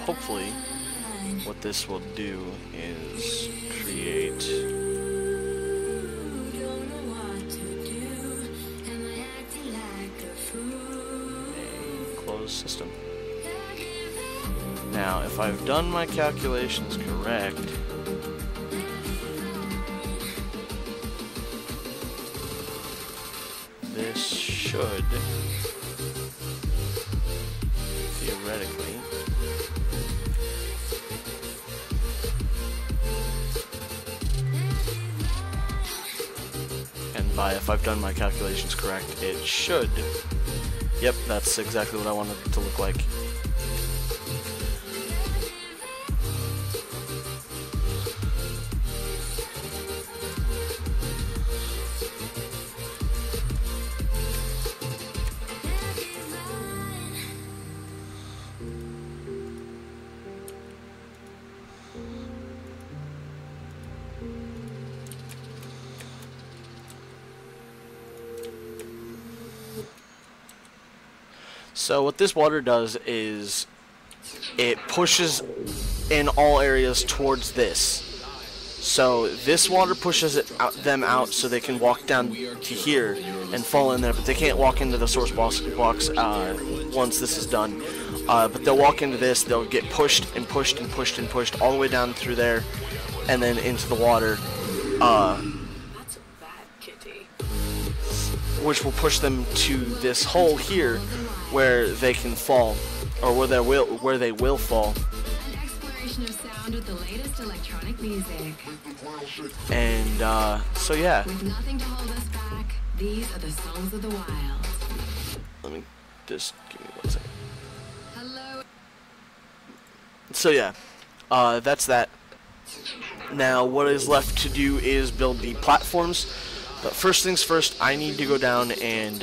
hopefully what this will do is create a closed system. Now, if I've done my calculations correct, this should theoretically and by if I've done my calculations correct, it should, yep, that's exactly what I wanted it to look like. So what this water does is it pushes in all areas towards this. So this water pushes them out so they can walk down to here and fall in there, but they can't walk into the source blocks once this is done. But they'll walk into this, they'll get pushed and pushed and pushed and pushed all the way down through there and then into the water. Which will push them to this hole here where they can fall, or where they will fall. An exploration of sound with the latest electronic music. And so yeah. With nothing to hold us back, these are the songs of the wild. Let me just give me 1 second. Hello. So yeah, that's that. Now what is left to do is build the platforms. But first things first, I need to go down and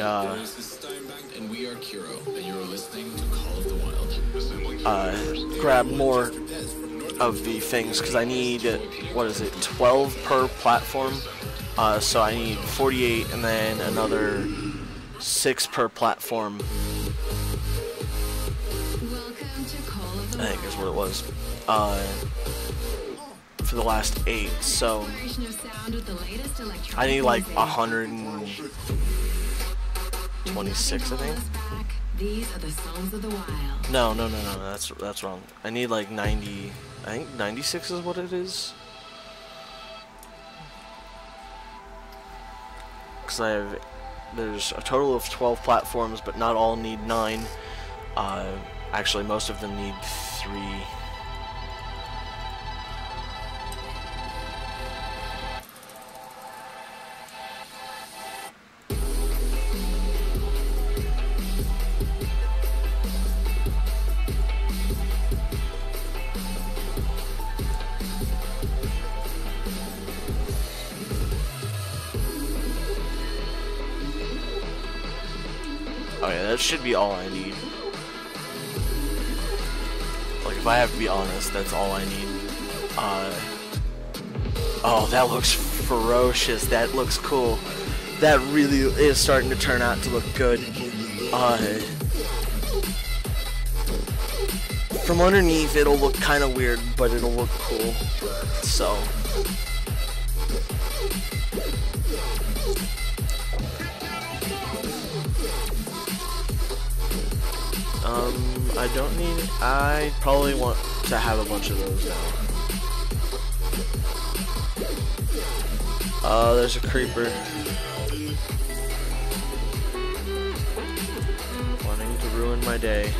grab more of the things, because I need, what is it, 12 per platform. So I need 48 and then another 6 per platform. I think is what it was. For the last 8, so I need like 126, I think. These are the songs of the wild. No, that's wrong. I need like 90. I think 96 is what it is. Because there's a total of 12 platforms, but not all need 9. Actually, most of them need 3. that should be all I need. Like, if I have to be honest, that's all I need. Oh, that looks ferocious. That looks cool. That really is starting to turn out to look good. From underneath, it'll look kind of weird, but it'll look cool. So. I don't need. I probably want to have a bunch of those now. There's a creeper. Wanting to ruin my day.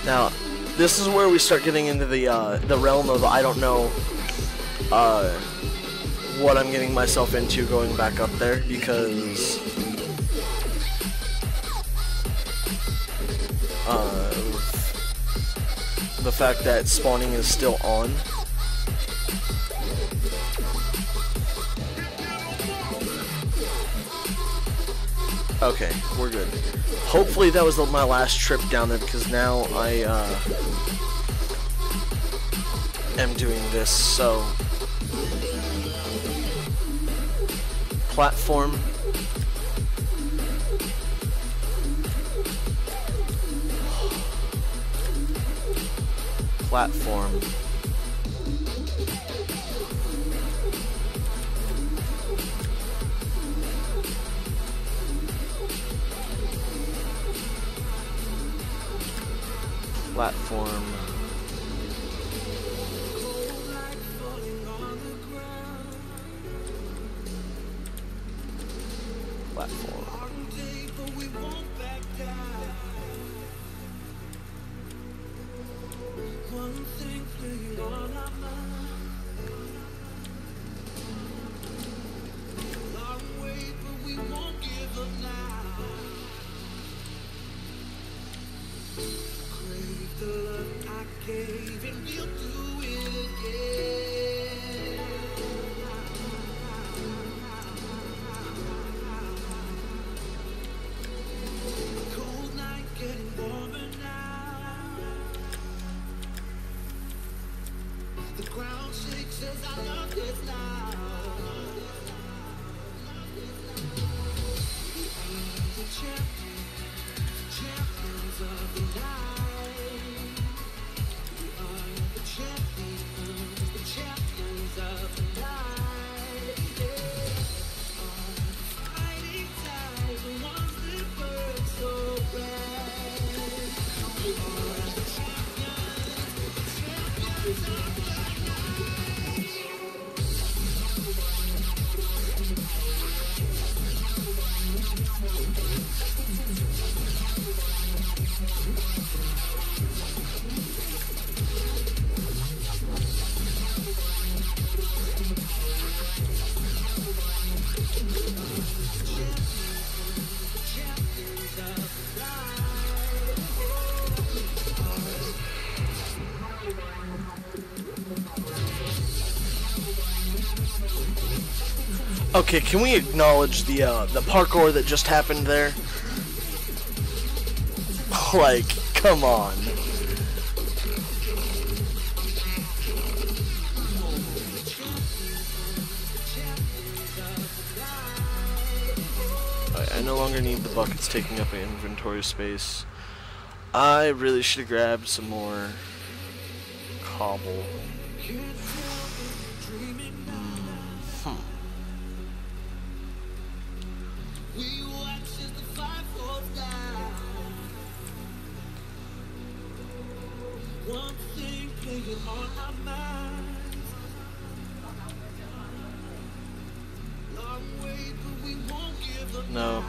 Now, this is where we start getting into the realm of I don't know what I'm getting myself into going back up there, because the fact that spawning is still on. Okay, we're good. Hopefully that was my last trip down there, because now I am doing this. So, platform. Platform. Platform. Platform. Okay, can we acknowledge the parkour that just happened there? Like, come on. I no longer need the buckets taking up inventory space. I really should have grabbed some more cobble. No.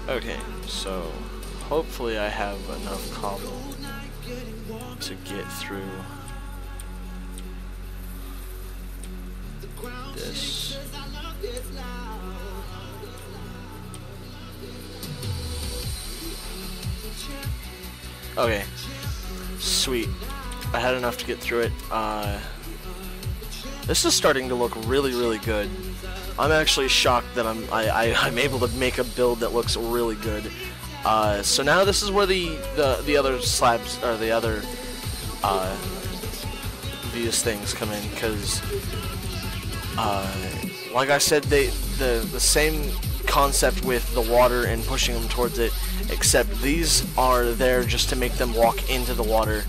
Okay, so hopefully I have enough cobble to get through this. Okay, sweet. I had enough to get through it. This is starting to look really good. I'm actually shocked that I'm able to make a build that looks really good. So now this is where the other slabs, or the other these things come in, because like I said, the same concept with the water and pushing them towards it, except these are there just to make them walk into the water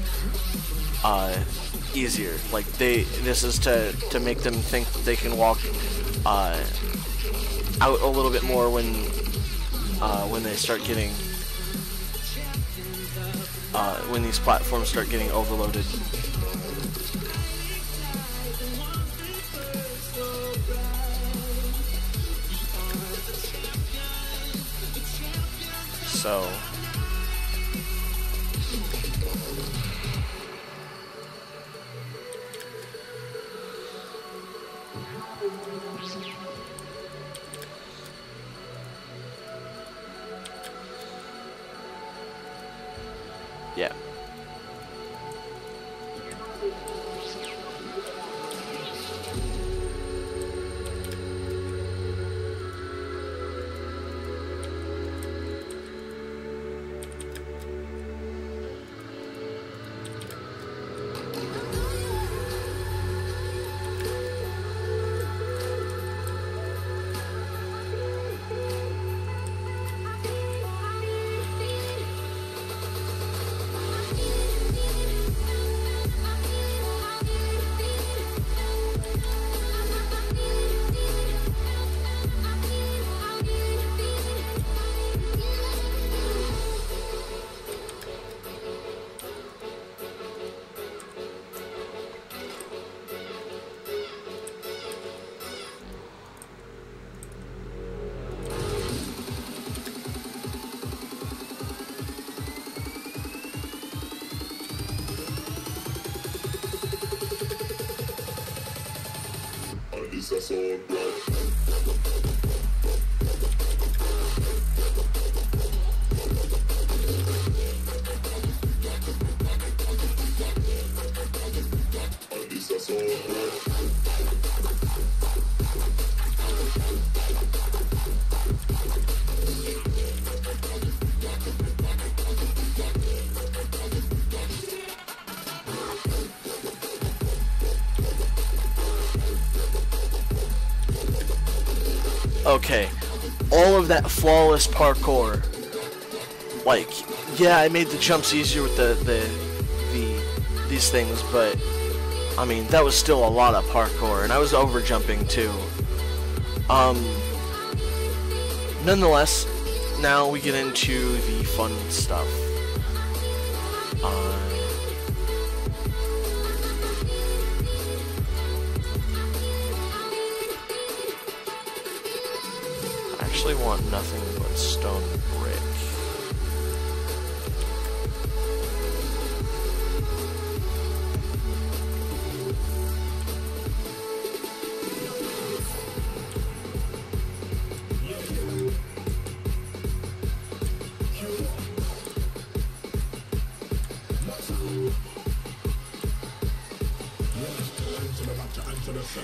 easier. Like this is to make them think that they can walk out a little bit more when they start getting when these platforms start getting overloaded. So yeah. Okay, all of that flawless parkour. Like, yeah, I made the jumps easier with these things, but I mean that was still a lot of parkour, and I was over jumping too. Nonetheless, now we get into the fun stuff. I actually want nothing but stone brick.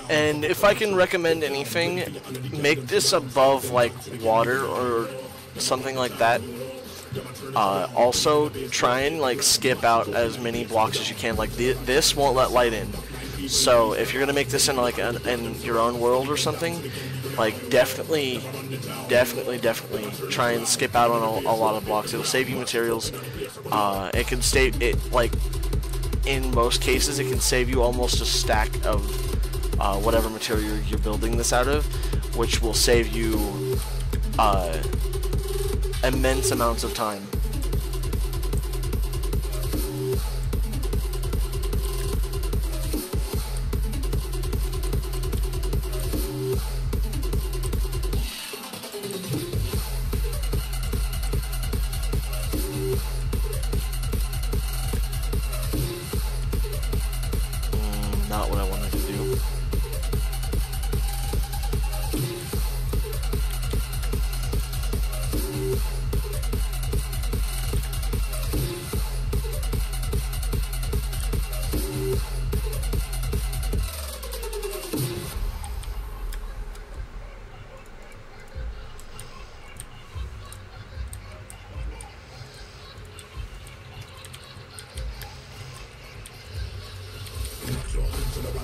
And if I can recommend anything, make this above like water or something like that. Also, try and like skip out as many blocks as you can. Like this won't let light in, so if you're gonna make this in like in your own world or something, like definitely try and skip out on a lot of blocks. It'll save you materials. It can save it, like in most cases it can save you almost a stack of whatever material you're building this out of, which will save you immense amounts of time.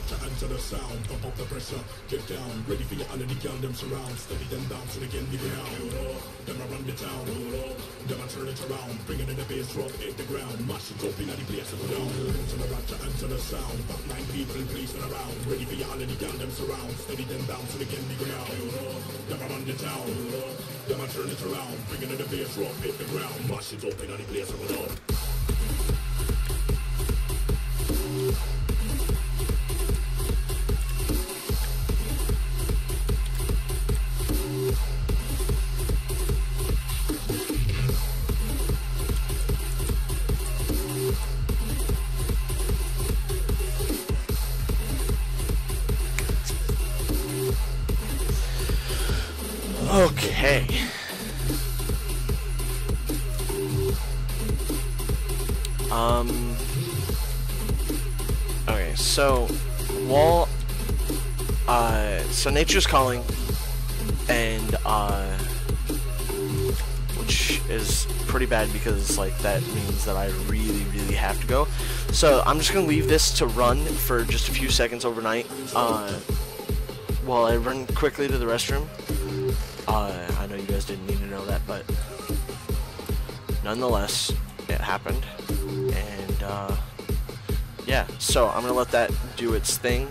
rock your hands to the sound. Pump up the pressure, get down. Ready for your under the girl, them surround. Steady them down so they can dig it out. Them a run the town. Them a turn it around. Bring it in the bass drop, hit the ground. Mash it up in the place and go down. To the rock your hands to the sound. Back 9 people placing around. Ready for your under the girl, them surround. Steady them down so they can dig it out. Them a run the town. Them a turn it around. Bring it in the bass drop, hit the ground. Mash it up in the place and go down. Okay. Okay, so so nature's calling, and which is pretty bad because like that means that I really have to go. So I'm just gonna leave this to run for just a few seconds overnight, while I run quickly to the restroom. I know you guys didn't need to know that, but nonetheless, it happened, and yeah, so I'm gonna let that do its thing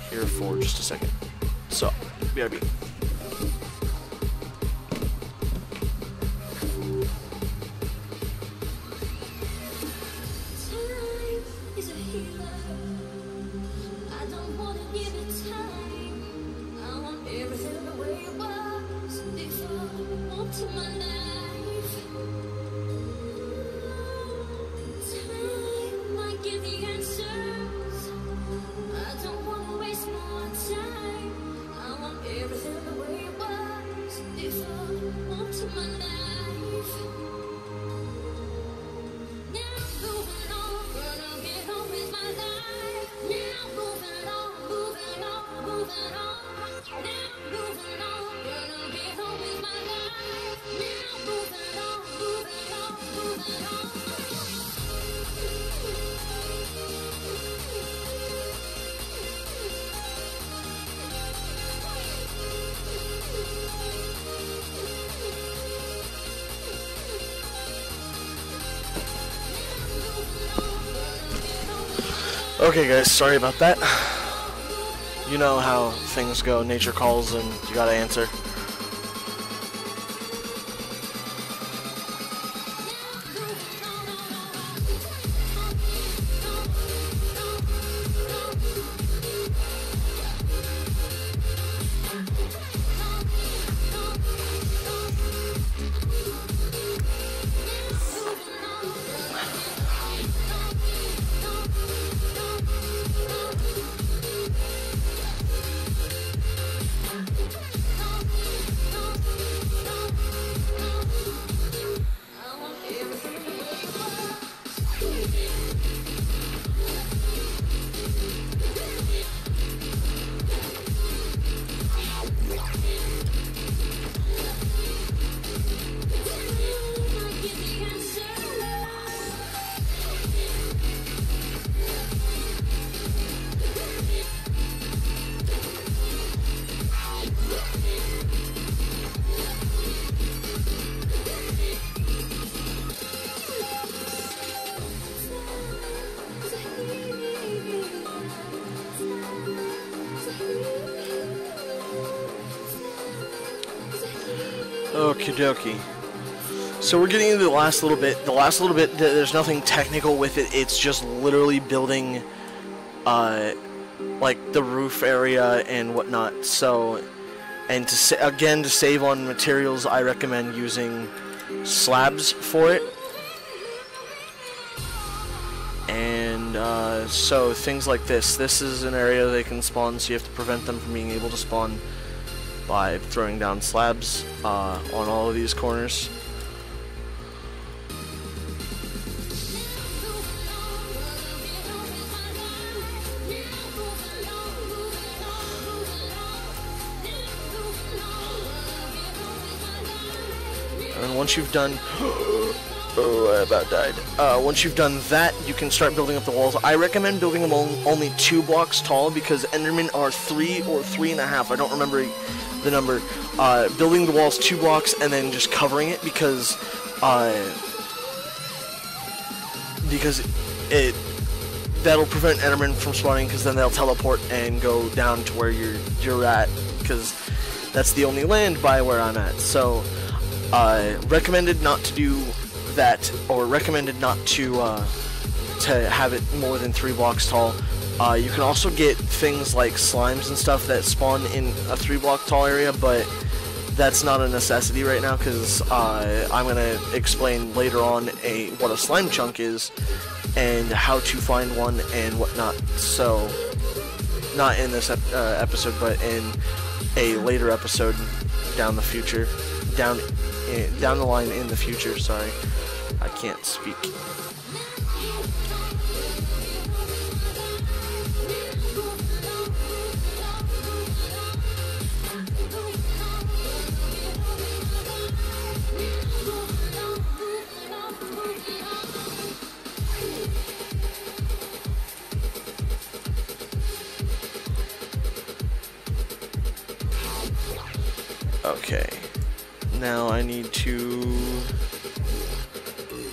here for just a second. So, BRB. Okay guys, sorry about that. You know how things go, nature calls and you gotta answer. Okie dokie. So we're getting into the last little bit. The last little bit, there's nothing technical with it. It's just literally building, like the roof area and whatnot. So, and to save on materials, I recommend using slabs for it. And so things like this. This is an area they can spawn, so you have to prevent them from being able to spawn by throwing down slabs on all of these corners. And once you've done Oh, I about died. Once you've done that, you can start building up the walls. I recommend building them only 2 blocks tall because Endermen are 3 or 3.5. I don't remember the number. Building the walls 2 blocks and then just covering it because that'll prevent Endermen from spawning because then they'll teleport and go down to where you're at because that's the only land by where I'm at. So recommended not to do that, or recommended not to have it more than 3 blocks tall. You can also get things like slimes and stuff that spawn in a 3-block tall area, but that's not a necessity right now because I'm gonna explain later on what a slime chunk is and how to find one and whatnot. So not in this episode, but in a later episode down the future, down the line in the future. Sorry, I can't speak. Okay, now I need to...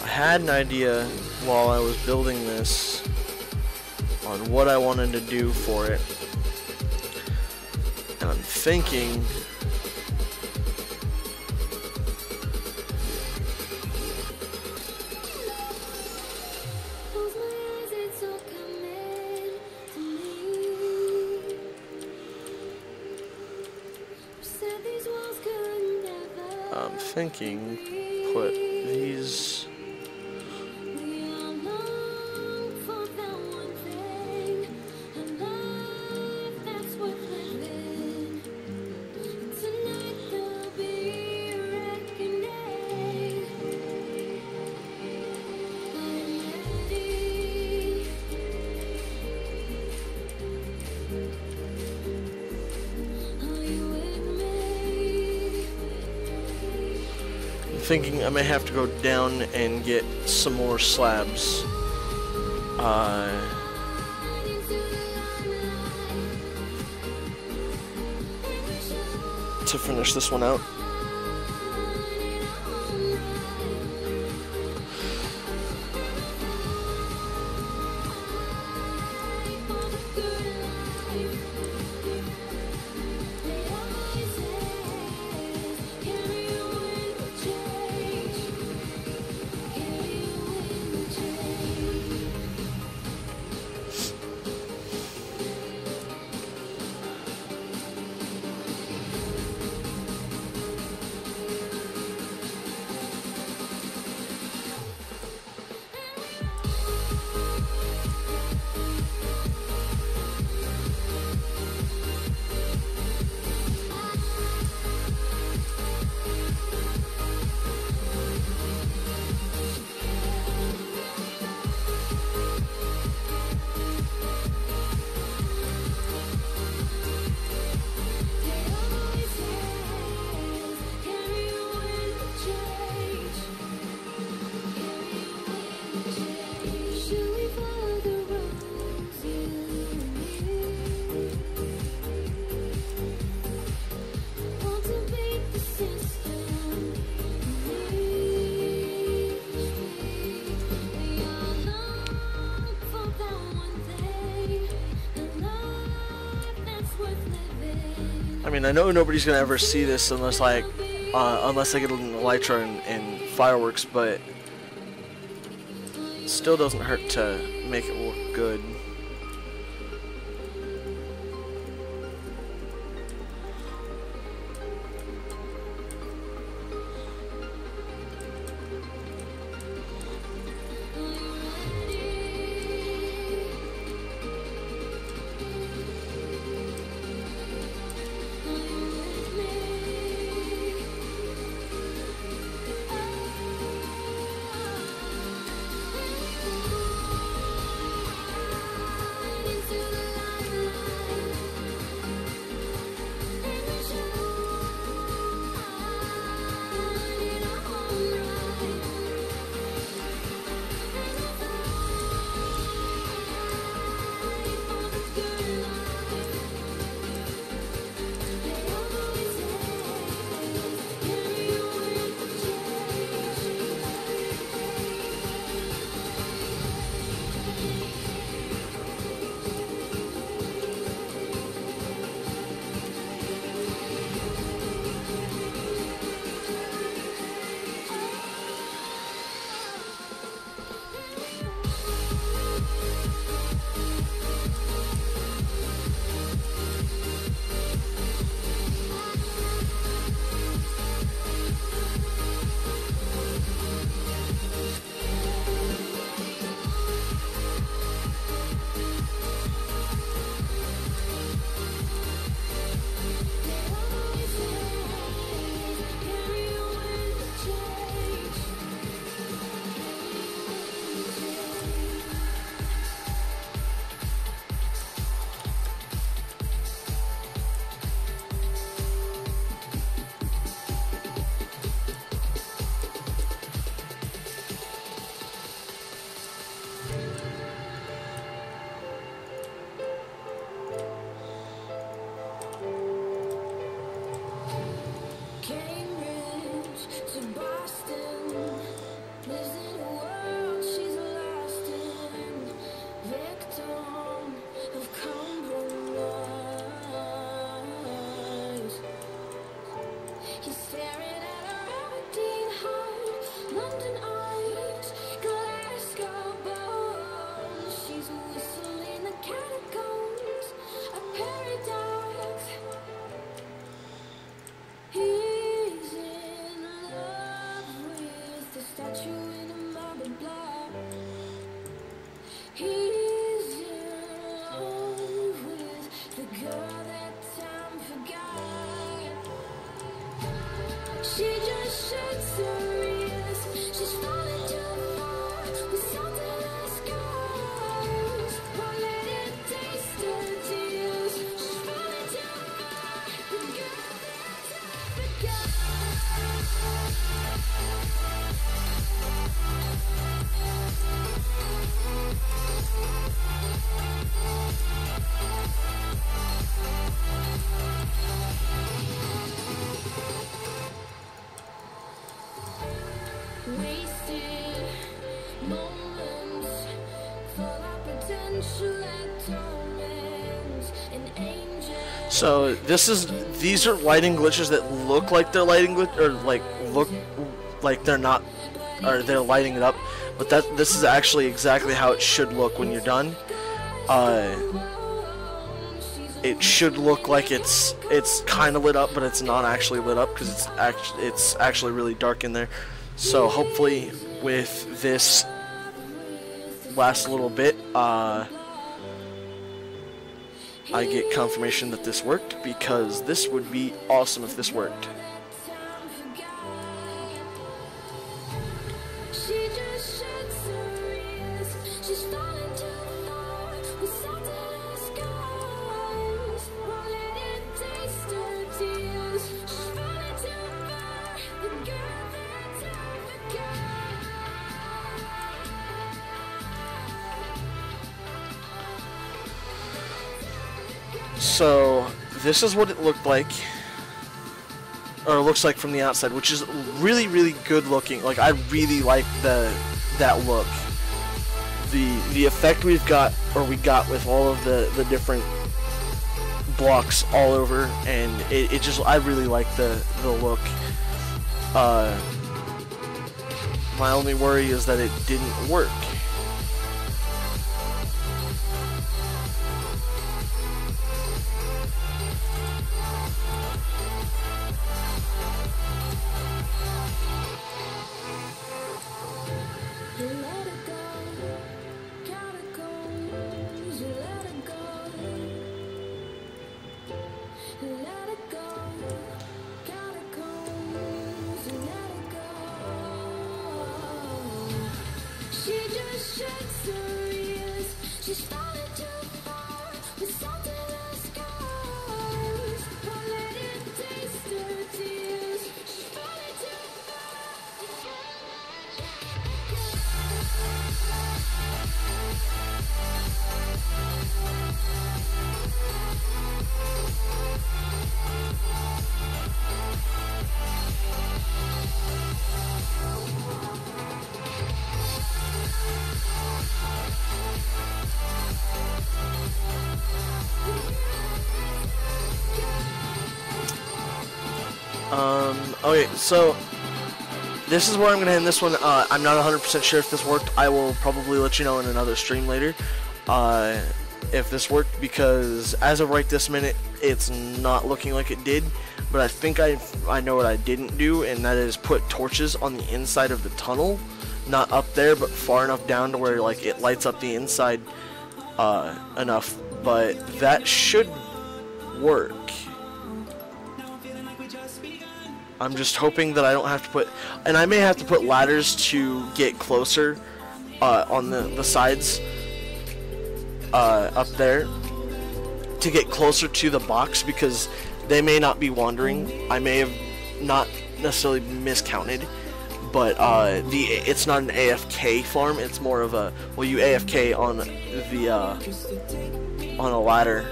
I had an idea while I was building this on what I wanted to do for it, and I'm thinking put these thinking I may have to go down and get some more slabs. To finish this one out. I mean, I know nobody's gonna ever see this unless I get an elytra and fireworks, but it still doesn't hurt to make it look good. So these are lighting glitches that look like they're lighting glitch, or look like they're not, or they're lighting it up, but this is actually exactly how it should look when you're done. It should look like it's kind of lit up, but it's not actually lit up because it's actually really dark in there. So hopefully with this last little bit, I get confirmation that this worked, because this would be awesome if this worked. So this is what it looked like, or looks like from the outside, which is really, really good looking. Like, I really like that look. The effect we got with all of the different blocks all over, and it just, I really like the look. My only worry is that it didn't work. Okay, so this is where I'm going to end this one. I'm not 100% sure if this worked. I will probably let you know in another stream later if this worked, because as of right this minute, it's not looking like it did. But I think I know what I didn't do, and that is put torches on the inside of the tunnel. Not up there, but far enough down to where like it lights up the inside enough. But that should work. I'm just hoping that I don't have to put, and I may have to put ladders to get closer on the sides up there to get closer to the box, because they may not be wandering. I may have not necessarily miscounted, but it's not an AFK farm. It's more of a, well, you AFK on a ladder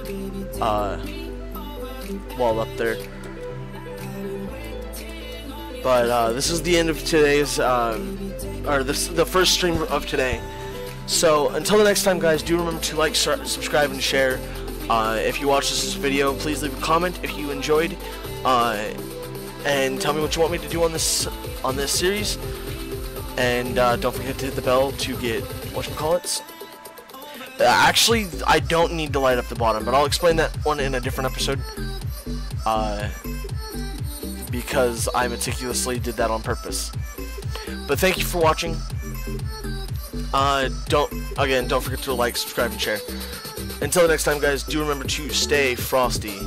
while up there. But this is the end of today's, the first stream of today. So until the next time, guys, do remember to like, subscribe, and share. If you watched this video, please leave a comment if you enjoyed, and tell me what you want me to do on this series. And don't forget to hit the bell to get whatchamacallits. Actually, I don't need to light up the bottom, but I'll explain that one in a different episode. Because I meticulously did that on purpose. But thank you for watching. Don't forget to like, subscribe, and share. Until the next time, guys, do remember to stay frosty.